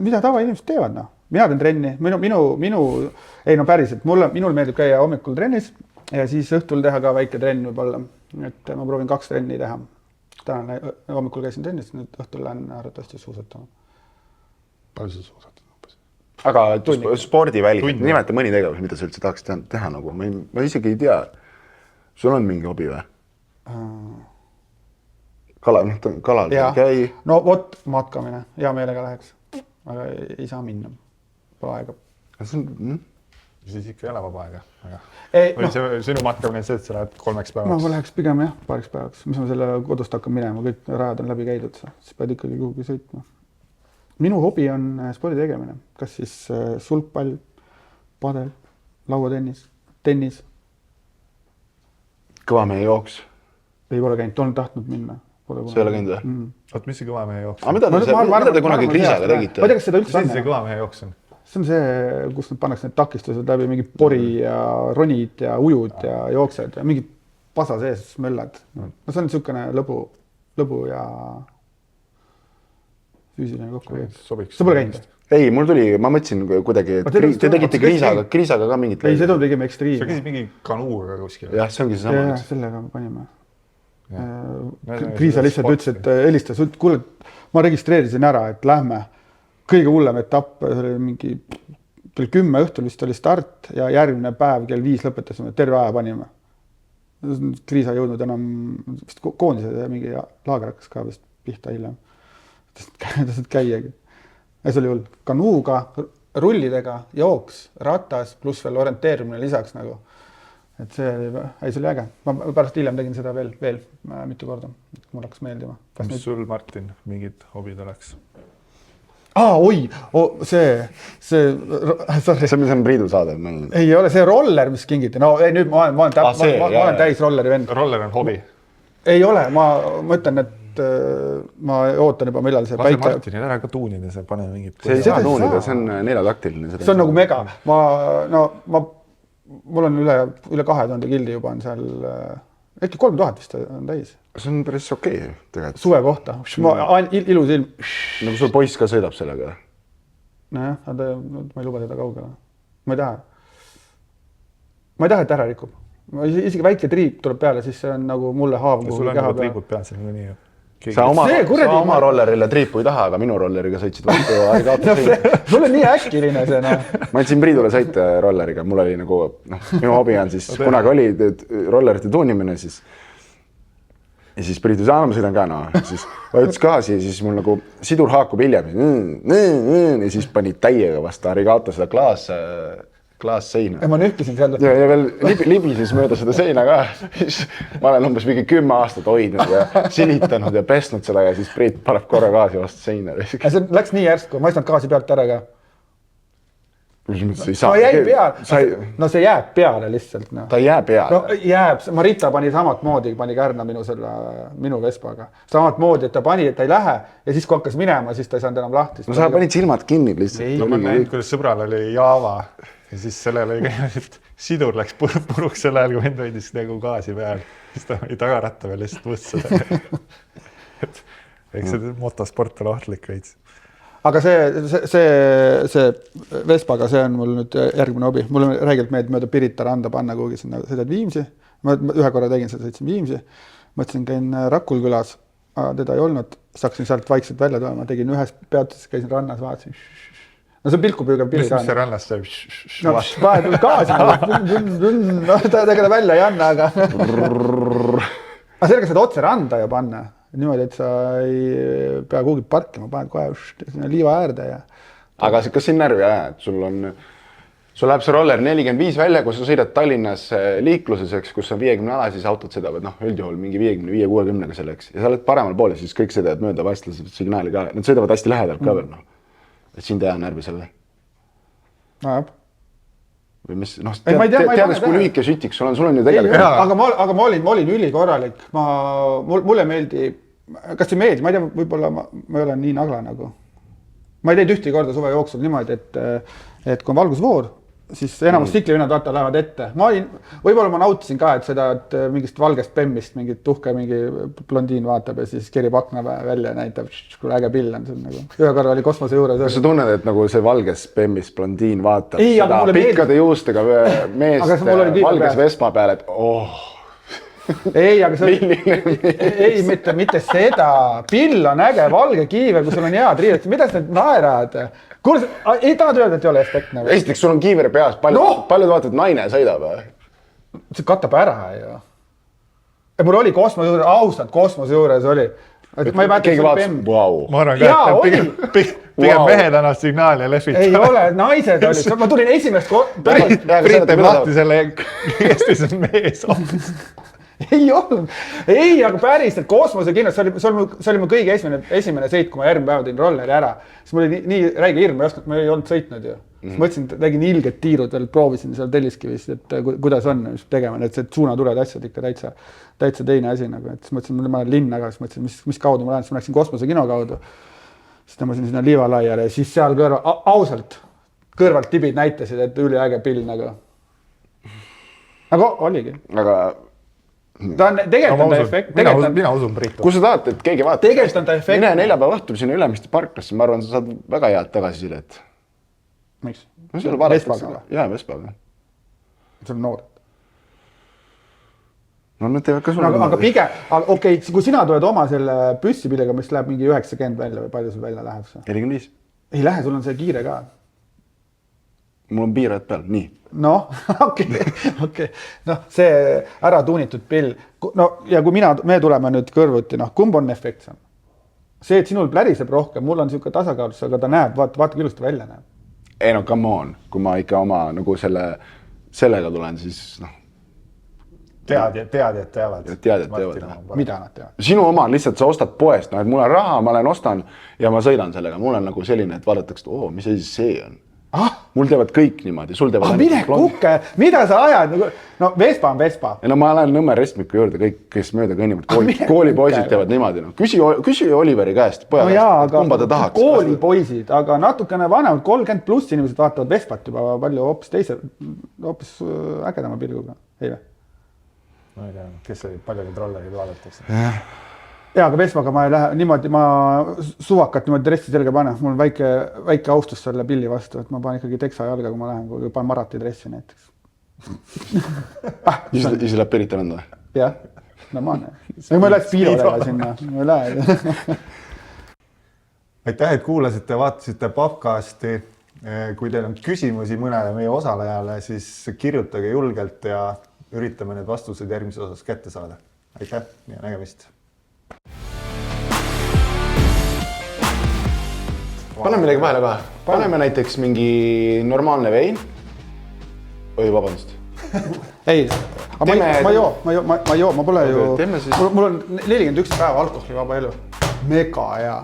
mida tavainimesed teevad, noh? Mina teen trenni, ei no päriselt, minul meeldib käia hommikul trennis ja siis õhtul teha ka väike trenn võib-olla. Et ma proovin 2 trenni teha. Täna hommikul käisin trennis, nüüd õhtul lähen arvatavasti suusatama. Palju sa suusatad? Aga spordiväliselt, nimeta mõni tegevus, mida sa üldse tahaks teha nagu, ma isegi ei tea. Sul on mingi hobi või? Kalal käi. No vot, matkamine, hea meelega läheks, aga ei saa minna, pole aega. Siis ikka ei ole vaba aega. Või sinu matkamine see, et sa lähed 3 päevaks? No ma läheks pigem jah, 2 päevaks, mis ma selle kodust hakkan minema, kõik rajad on läbi käidud, siis pead ikkagi kuhugi sõitma. Minu hobi on spordi tegemine, kas siis sulgpall, padel, lauatennis, tennis. Kõvamehe jooks? Ei ole käinud, olen tahtnud minna. See ei ole käinud või? Oot, mis see kõvamehe jooks? Mida te kunagi Kriisaga tegite? Ma ei tea, kas seda üldse on. See kõvamehe jooks on? See on see, kus nad pannakse need takistused läbi, mingi pori ja ronid ja ujud ja jooksed ja mingid pasa sees möllad. No see on niisugune lõbu ja füüsiline kokku. Sobiks. See pole käinud? Ei, mul tuli, ma mõtlesin kuidagi, et te tegite Kriisaga ka mingit. Ei, see tuleb tegime ekstriimi. Sa käisid mingi kanuuga kuskil. Jah, see ongi see sama. Ja, sellega me panime. Kriisa lihtsalt ütles, et helistas, kuule, ma registreerisin ära, et lähme. Kõige hullem etapp, see oli mingi kell 10 õhtul vist oli start ja järgmine päev kell 5 lõpetasime, terve aja panime. Kriisa ei jõudnud enam, vist koondise ja mingi laager hakkas ka vist pihta hiljem. Tasid käiagi. Ja see oli hull. Kanuuga, rullidega, jooks, ratas, pluss veel orienteerimine lisaks nagu. Et see oli äge. Ma pärast hiljem tegin seda veel mitu korda. Mul hakkas meeldima. Mis sul, Martin, mingid hobid oleks? See on Priidu saade. Ei ole see roller, mis kingiti. No ei, nüüd ma olen täis rolleri vend. Roller on hobi? Ei ole, ma mõtlen, et ma ootan juba, millal see päike... Martinil ära ka tuunida, see pane mingit... See ei saa tuunida, see on 4-taktiline. See on nagu mega. Mul on üle 2000 gildi juba on seal, äkki 3000 vist on täis. See on päris okei tegelikult. Suve kohta, ilus ilm. Nagu sul poiss ka sõidab sellega? Nojah, ma ei luba teda kaugele. Ma ei taha, et ära rikub. Isegi väike triip tuleb peale, siis see on nagu mulle haav. Sul on juba triibud peal seal nii. Sa oma rollerile triipu ei taha, aga minu rolleriga sõitsid vastu aega. Sul on nii äkiline see. Ma ütlesin Priidule sõita rolleriga, mul oli nagu, minu hobi on siis, kunagi oli rollerite tuunimine siis. Ja siis Priidu ma sõidan ka, siis vajutas gaasi ja siis mul nagu sidur haakub hiljem. Ja siis pani täiega vastu Arigato seda klaasseina. Ja ma nühkisin seal. Ja veel libises mööda seda seina ka. Ma olen umbes mingi 10 aastat hoidnud ja silitanud ja pesnud seda ja siis Priit paneb korra gaasi vastu seina. See läks nii järsku, ma ei saanud gaasi pealt ära ka. No jäi peale. No see jääb peale lihtsalt. Ta ei jää peale. No jääb. Marita pani samat moodi, pani Kärna minu Vespaga. Samat moodi, et ta pani, et ta ei lähe ja siis kui hakkas minema, siis ta ei saanud enam lahti. No sa panid silmad kinni lihtsalt. No ma näin, kuidas sõbral oli Java ja siis sellel oli käinud, sidur läks puruks sel ajal, kui vend hoidis nagu gaasi peal. Siis ta oli tagaratta veel lihtsalt võtsada. Eks see motosport on ohtlik veits. Aga see Vespaga, see on mul nüüd järgmine hobi. Mul on räägilt meeldib mööda Pirita randa panna kuhugi sinna, sõidad Viimsi. Ma ühe korra tegin seda, sõitsin Viimsi. Mõtlesin, käin Rakul külas, teda ei olnud. Saksin sealt vaikselt välja tulema, tegin ühes peatuses, käisin rannas, vaatasin. No see on pilku püügav Pirita. Mis see rannas see? No vahepeal gaasi. No ta tegele välja ei anna, aga... Aga sellega saad otse randa ju panna. Niimoodi, et sa ei pea kuhugi parkima, paned kohe liiva äärde ja... Aga kas siin närvi aja, et sul läheb see roller 45 välja, kui sa sõidad Tallinnas liikluses, kus on 50 ala, siis autod sõidavad, üldjuhul mingi 55-60 selleks. Ja sa oled paremal poole, siis kõik sõidavad mööda vastlased signaali ka. Nad sõidavad hästi lähedalt ka veel. Et siin teha närvi selle. No jah. Või mis, teades kui lühike sütiks, sul on ju tegelikult... Aga ma olin ülikorralik. Mulle meeldi, kas see meeldi, ma ei tea, võib-olla ma ei ole nii nagla nagu. ma ei teinud ühtegi korda suve jooksul niimoodi, et kui on valgusvoor, siis enamus tsiklivinnad vaata lähevad ette. Võib-olla ma nautisin ka, et seda, et mingist valgest bemmist mingit tuhke mingi blondiin vaatab ja siis kerib akna välja ja näitab, kui äge pill on. Nagu. Ühe korra oli kosmose juures. Kas sa tunned, et nagu see valges bemmis blondiin vaatab ei, seda pikkade juustega meest valges Vespa peal, et ei, aga see ei, mitte seda. Pill on äge, valge kiiver, kui sul on head riidet. Mida sa need naerad? Kuule, ei tahad öelda, et ei ole efektne? Esiteks, sul on kiiver peas. Paljud vaatavad, naine sõidab. See katab ära ju. Mul oli kosmose juures, ausalt kosmose juures oli. Keegi vaatas, vau. Ma arvan ka, et pigem mehed annavad signaali ja lehvitavad. Ei ole, naised olid. Ma tulin esimest Priit teeb lahti selle Eestis on mees. Ei olnud. Ei, aga päris, et kosmosekindlus, see oli mu kõige esimene sõit, kui ma järgmine päev tõin rolleri ära. Siis mul oli nii räige hirm, ma ei olnud sõitnud ju. Siis mõtlesin, et tegin ilged tiirud veel, proovisin seal Telliskivis, et kuidas on tegema, et see suunatuled asjad ikka täitsa teine asi. Et siis mõtlesin, ma olen linna, aga siis mõtlesin, mis kaudu ma lähen, siis ma läksin kosmosekino kaudu. Siis tõmbasin sinna liivalaiale ja siis seal ausalt kõrvalt tibid näitasid, et üliäge pill nagu. Aga oligi. Aga ta on tegelikult ta efekt. Mina usun Priitu. Kui sa tahad, et keegi vaatab, tegelikult on ta efekt. mine neljapäeva õhtul sinna Ülemiste parklasse, ma arvan, sa saad väga head tagasisidet. Miks? Vespaga? Jaa, Vespaga. See on noor. No nad teevad ka sulle. Aga pigem, okei, kui sina tuled oma selle püssipillega, mis läheb mingi 90 välja või palju sul välja läheb see? 45. Ei lähe, sul on see kiire ka. Mul on piirajad peal, nii. Noh, okei. Noh, see ära tuunitud pill. No ja kui me tuleme nüüd kõrvuti, kumb on efekt see? See, et sinul pläriseb rohkem, mul on siuke tasakaalus, aga ta näeb, vaata kui ilusti välja näeb. Ei no come on, kui ma ikka oma nagu sellega tulen, siis Teadjad teavad. Mida nad teavad? Sinu oma lihtsalt sa ostad poest, et mul on raha, ma ostan ja ma sõidan sellega. Mul on nagu selline, et vaadatakse, et mis asi see on. Mul teevad kõik niimoodi, sul teevad mine kukke, mida sa ajad? No Vespa on Vespa. Ja no ma lähen Nõmme restmiku juurde, kõik, kes mööda kõnnivad, koolipoisid teevad niimoodi. Küsi Oliveri käest, poja käest, kumba ta tahaks. Koolipoisid, aga natukene vanemad, 30 pluss inimesed vaatavad Vespat juba palju hoopis ägedama pilguga. Ei või? Ma ei tea, kes oli palju neid rollerid vaadatakse. Jaa, aga Vespaga ma ei lähe niimoodi, ma suvakat niimoodi dressi selga pane. Mul on väike austus selle pilli vastu, et ma panen ikkagi teksa jalga, kui ma lähen, kui panen Marati dressi näiteks. Ise läheb Pirita nõnda? Jah, normaalne. Ma ei lähe spiirodega sinna. Ma ei lähe. Aitäh, et kuulasite ja vaatasite podcasti. Kui teil on küsimusi mõnele meie osalejale, siis kirjutage julgelt ja üritame need vastused järgmises osas kätte saada. Aitäh ja nägemist! Paneme midagi vahele ka. Paneme näiteks mingi normaalne vein. Oi, vabandust. Ei, ma joo, ma pole ju... Mul on 41 päeva alkoholivaba elu. Mega hea.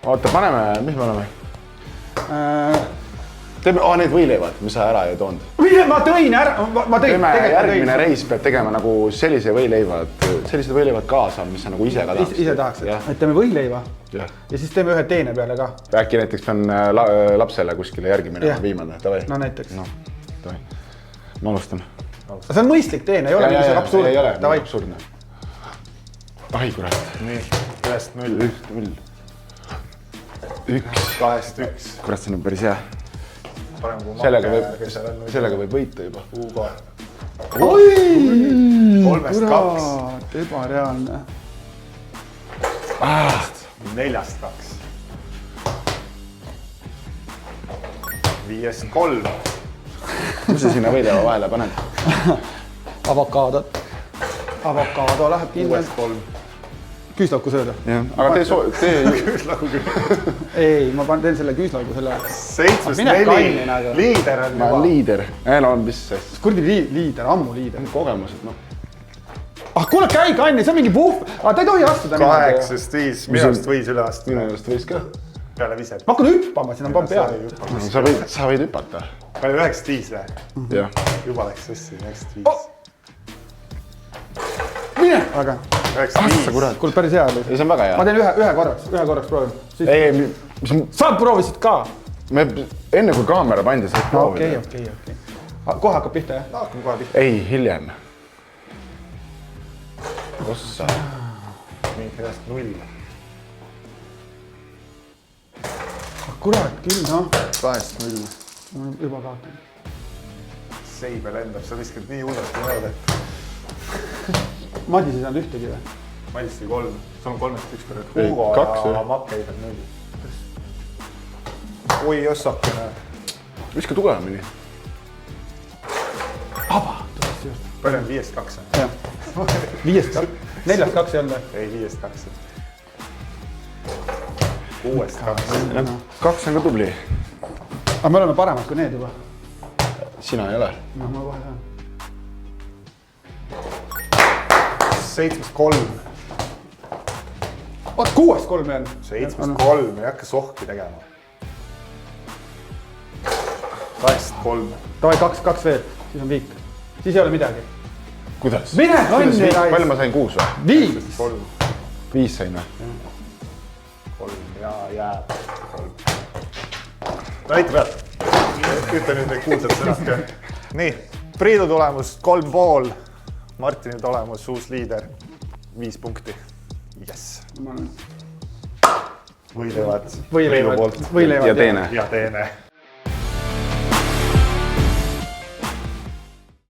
Oota, paneme, mis me oleme? Teeme, need võileivad, mis sa ära ei toonud. Ma tõin ära, ma tõin. Teeme järgmine reis peab tegema nagu sellised võileivad kaasa, mis sa nagu ise ka tahaks. Ise tahaks, et teeme võileiva ja siis teeme ühe teine peale ka. Äkki näiteks pean lapsele kuskile järgi minema viimane. No näiteks. Ma alustan. See on mõistlik teene, ei ole mingi absurdne. Ei ole absurdne. Ai, kurat. Nii, 1-0. 1-2-1. Kurat, see on päris hea. Sellega võib võita juba. Oi! 3-2. Ebareaalne. 4-2. 5-3. Mis sa sinna võideva vahele paned? Avokaado läheb kindlasti. 6-3. Küüslauku sööda. Aga tee Küüslauku küll. Ei, ma teen selle küüslauku selle. 7-4. Liider on juba. Liider. No, mis see? Kurdi liider, ammu liider. Kogemused, noh. Kuule, käi kanni, see on mingi puhv. Ta ei tohi astuda. 8-5. Minu arust võis üle astuda. Minu arust võis ka. Peale vised. Ma hakkan hüppama, siin on pann peale. Sa võid hüpata. Palju 9-5 või? Jah. Juba läks sessi, 9-5. mine! Aga, kuule, päris hea oli. ei, see on väga hea. Ma teen ühe korraks proovin. ei, Sa proovisid ka? me enne kui kaamera pandi, said proovida. Okei. Kohe hakkab pihta, jah? hakkame kohe pihta. ei, hiljem. Ossa. Mingi heast 0. Kurat, küll, noh. 8-0. Ma olen juba kaotanud. Seibe lendab, sa viskad nii hullalt mööda, et Madis ei saanud ühtegi või? Madis tõi 3. Sul on 3-st 1 korda. Ei, Hugo 2 ja Makkei saab 0. Oi, ossakene. Viska tugevamini. Aba, tuleks just. Palju on 5-2? Jah. 5-2. 4-2 ei olnud või? Ei, 5-2. 6-2. 2 on ka tubli. Aga me oleme paremad kui need juba. Sina ei ole. Noh, ma kohe saan. 7-3. Oot, 6-3 ei olnud. 7-3, ei hakka sohki tegema. 8-3. Davai, 2 veel, siis on viik. Siis ei ole midagi. Kuidas? Mine, Onni Palju rais! ma sain 6 või? 5! 3. 5 sain või? 3 ja jääb 3. Näita pealt. Ütle nüüd neid kuulsad sõnad ka. Nii, Priidu tulemus 3,5. Martini tulemus uus liider 5 punkti. Yes. Võileivad Priidu poolt. Võileivad. Ja teene. Ja teene.